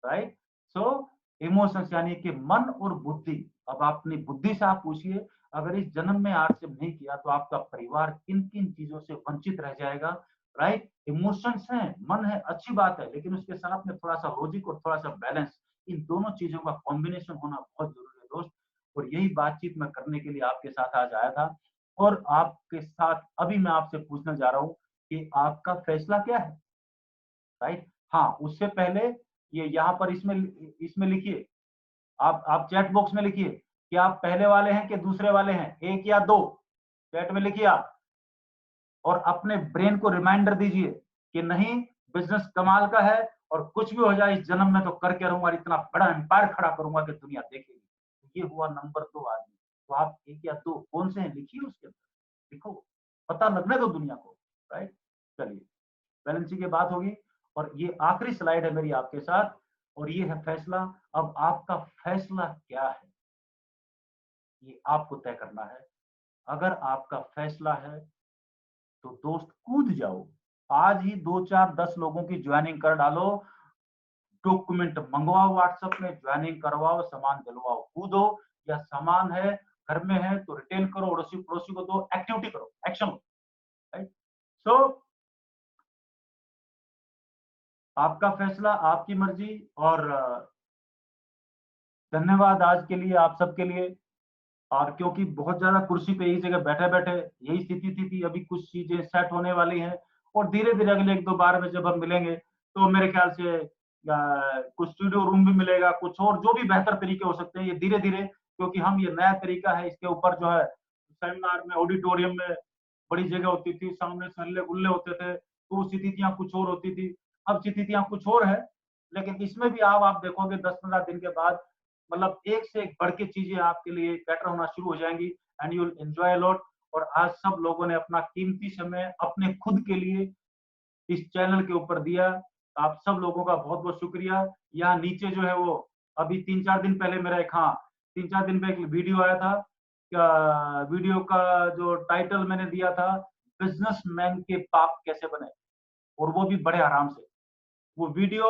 राइट। सो इमोशंस यानी कि मन और बुद्धि। अब अपनी बुद्धि से आप पूछिए, अगर इस जन्म में आक्षेप नहीं किया तो आपका परिवार किन किन चीजों से वंचित रह जाएगा, राइट। इमोशंस है, मन है, अच्छी बात है, लेकिन उसके साथ में थोड़ा सा लॉजिक और थोड़ा सा बैलेंस, इन दोनों चीजों का कॉम्बिनेशन होना बहुत जरूरी है दोस्त। और यही बातचीत मैं करने के लिए आपके साथ आज आया था। और आपके साथ अभी मैं आपसे पूछना जा रहा हूँ कि आपका फैसला क्या है, राइट। हाँ, उससे पहले ये यहाँ पर इसमें इसमें लिखिए, आप चैट बॉक्स में लिखिए कि आप पहले वाले हैं कि दूसरे वाले हैं, 1 या 2, चैट में लिखिए आप। और अपने ब्रेन को रिमाइंडर दीजिए कि नहीं, बिजनेस कमाल का है और कुछ भी हो जाए इस जन्म में तो करके रहूंगा, इतना बड़ा एम्पायर खड़ा करूंगा कि दुनिया देखेगी। तो ये हुआ नंबर 2 आदमी। तो आप 1 या 2 कौन से हैं लिखिए, उसके अंदर लिखो, पता लगने दो दुनिया को, राइट। चलिए, बैलेंसिंग की बात होगी और ये आखिरी स्लाइड है मेरी आपके साथ, और ये है फैसला। अब आपका फैसला क्या है, ये आपको तय करना है। अगर आपका फैसला है तो दोस्त कूद जाओ, आज ही 2 4 10 लोगों की ज्वाइनिंग कर डालो, डॉक्यूमेंट मंगवाओ, व्हाट्सएप में ज्वाइनिंग करवाओ, सामान दिलवाओ, कूदो। या सामान है, घर में है तो रिटेल करो, अड़ोसी पड़ोसी को दो, एक्टिविटी करो, एक्शन लो, राइट। सो आपका फैसला, आपकी मर्जी। और धन्यवाद आज के लिए आप सबके लिए। और क्योंकि बहुत ज्यादा कुर्सी पे एक जगह बैठे बैठे यही स्थिति थी, अभी कुछ चीजें सेट होने वाली हैं और धीरे धीरे अगले 1 2 बार में जब हम मिलेंगे तो मेरे ख्याल से कुछ स्टूडियो रूम भी मिलेगा, कुछ और जो भी बेहतर तरीके हो सकते हैं, ये धीरे धीरे, क्योंकि हम ये नया तरीका है, इसके ऊपर जो है सेमिनार में, ऑडिटोरियम में बड़ी जगह होती थी, सामने से हल्ले गुल्ले होते थे, तो स्थितियां कुछ और होती थी, अब स्थितियां कुछ और है। लेकिन इसमें भी आप देखोगे 10 15 दिन के बाद मतलब एक से एक बढ़ के चीजें आपके लिए बेटर होना शुरू हो जाएंगी, and you will enjoy lot. और आज सब लोगों ने अपना कीमती समय अपने खुद के लिए इस चैनल के ऊपर दिया, आप सब लोगों का बहुत बहुत शुक्रिया। यहाँ नीचे जो है वो अभी 3 4 दिन पहले मेरा एक, हाँ 3 4 दिन पे एक वीडियो आया था, वीडियो का जो टाइटल मैंने दिया था, बिजनेसमैन के पाप कैसे बने, और वो भी बड़े आराम से। वो वीडियो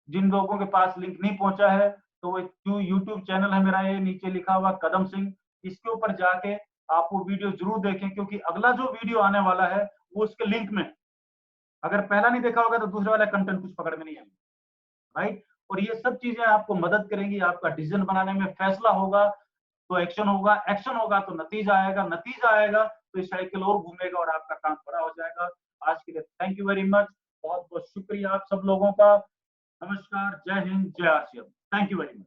जिन लोगों के पास लिंक नहीं पहुंचा है, तो वो जो यूट्यूब चैनल है मेरा, ये नीचे लिखा हुआ कदम सिंह, इसके ऊपर जाके आप वो वीडियो जरूर देखें, क्योंकि अगला जो वीडियो आने वाला है वो उसके लिंक में, अगर पहला नहीं देखा होगा तो दूसरे वाला कंटेंट कुछ पकड़ में नहीं आएगा, राइट। और ये सब चीजें आपको मदद करेंगी, आपका डिसीजन बनाने में, फैसला होगा तो एक्शन होगा, एक्शन होगा तो नतीजा आएगा, नतीजा आएगा तो साइकिल और घूमेगा और आपका काम बड़ा हो जाएगा। आज के लिए थैंक यू वेरी मच, बहुत बहुत शुक्रिया आप सब लोगों का। नमस्कार, जय हिंद, जय आसिया। Thank you very much.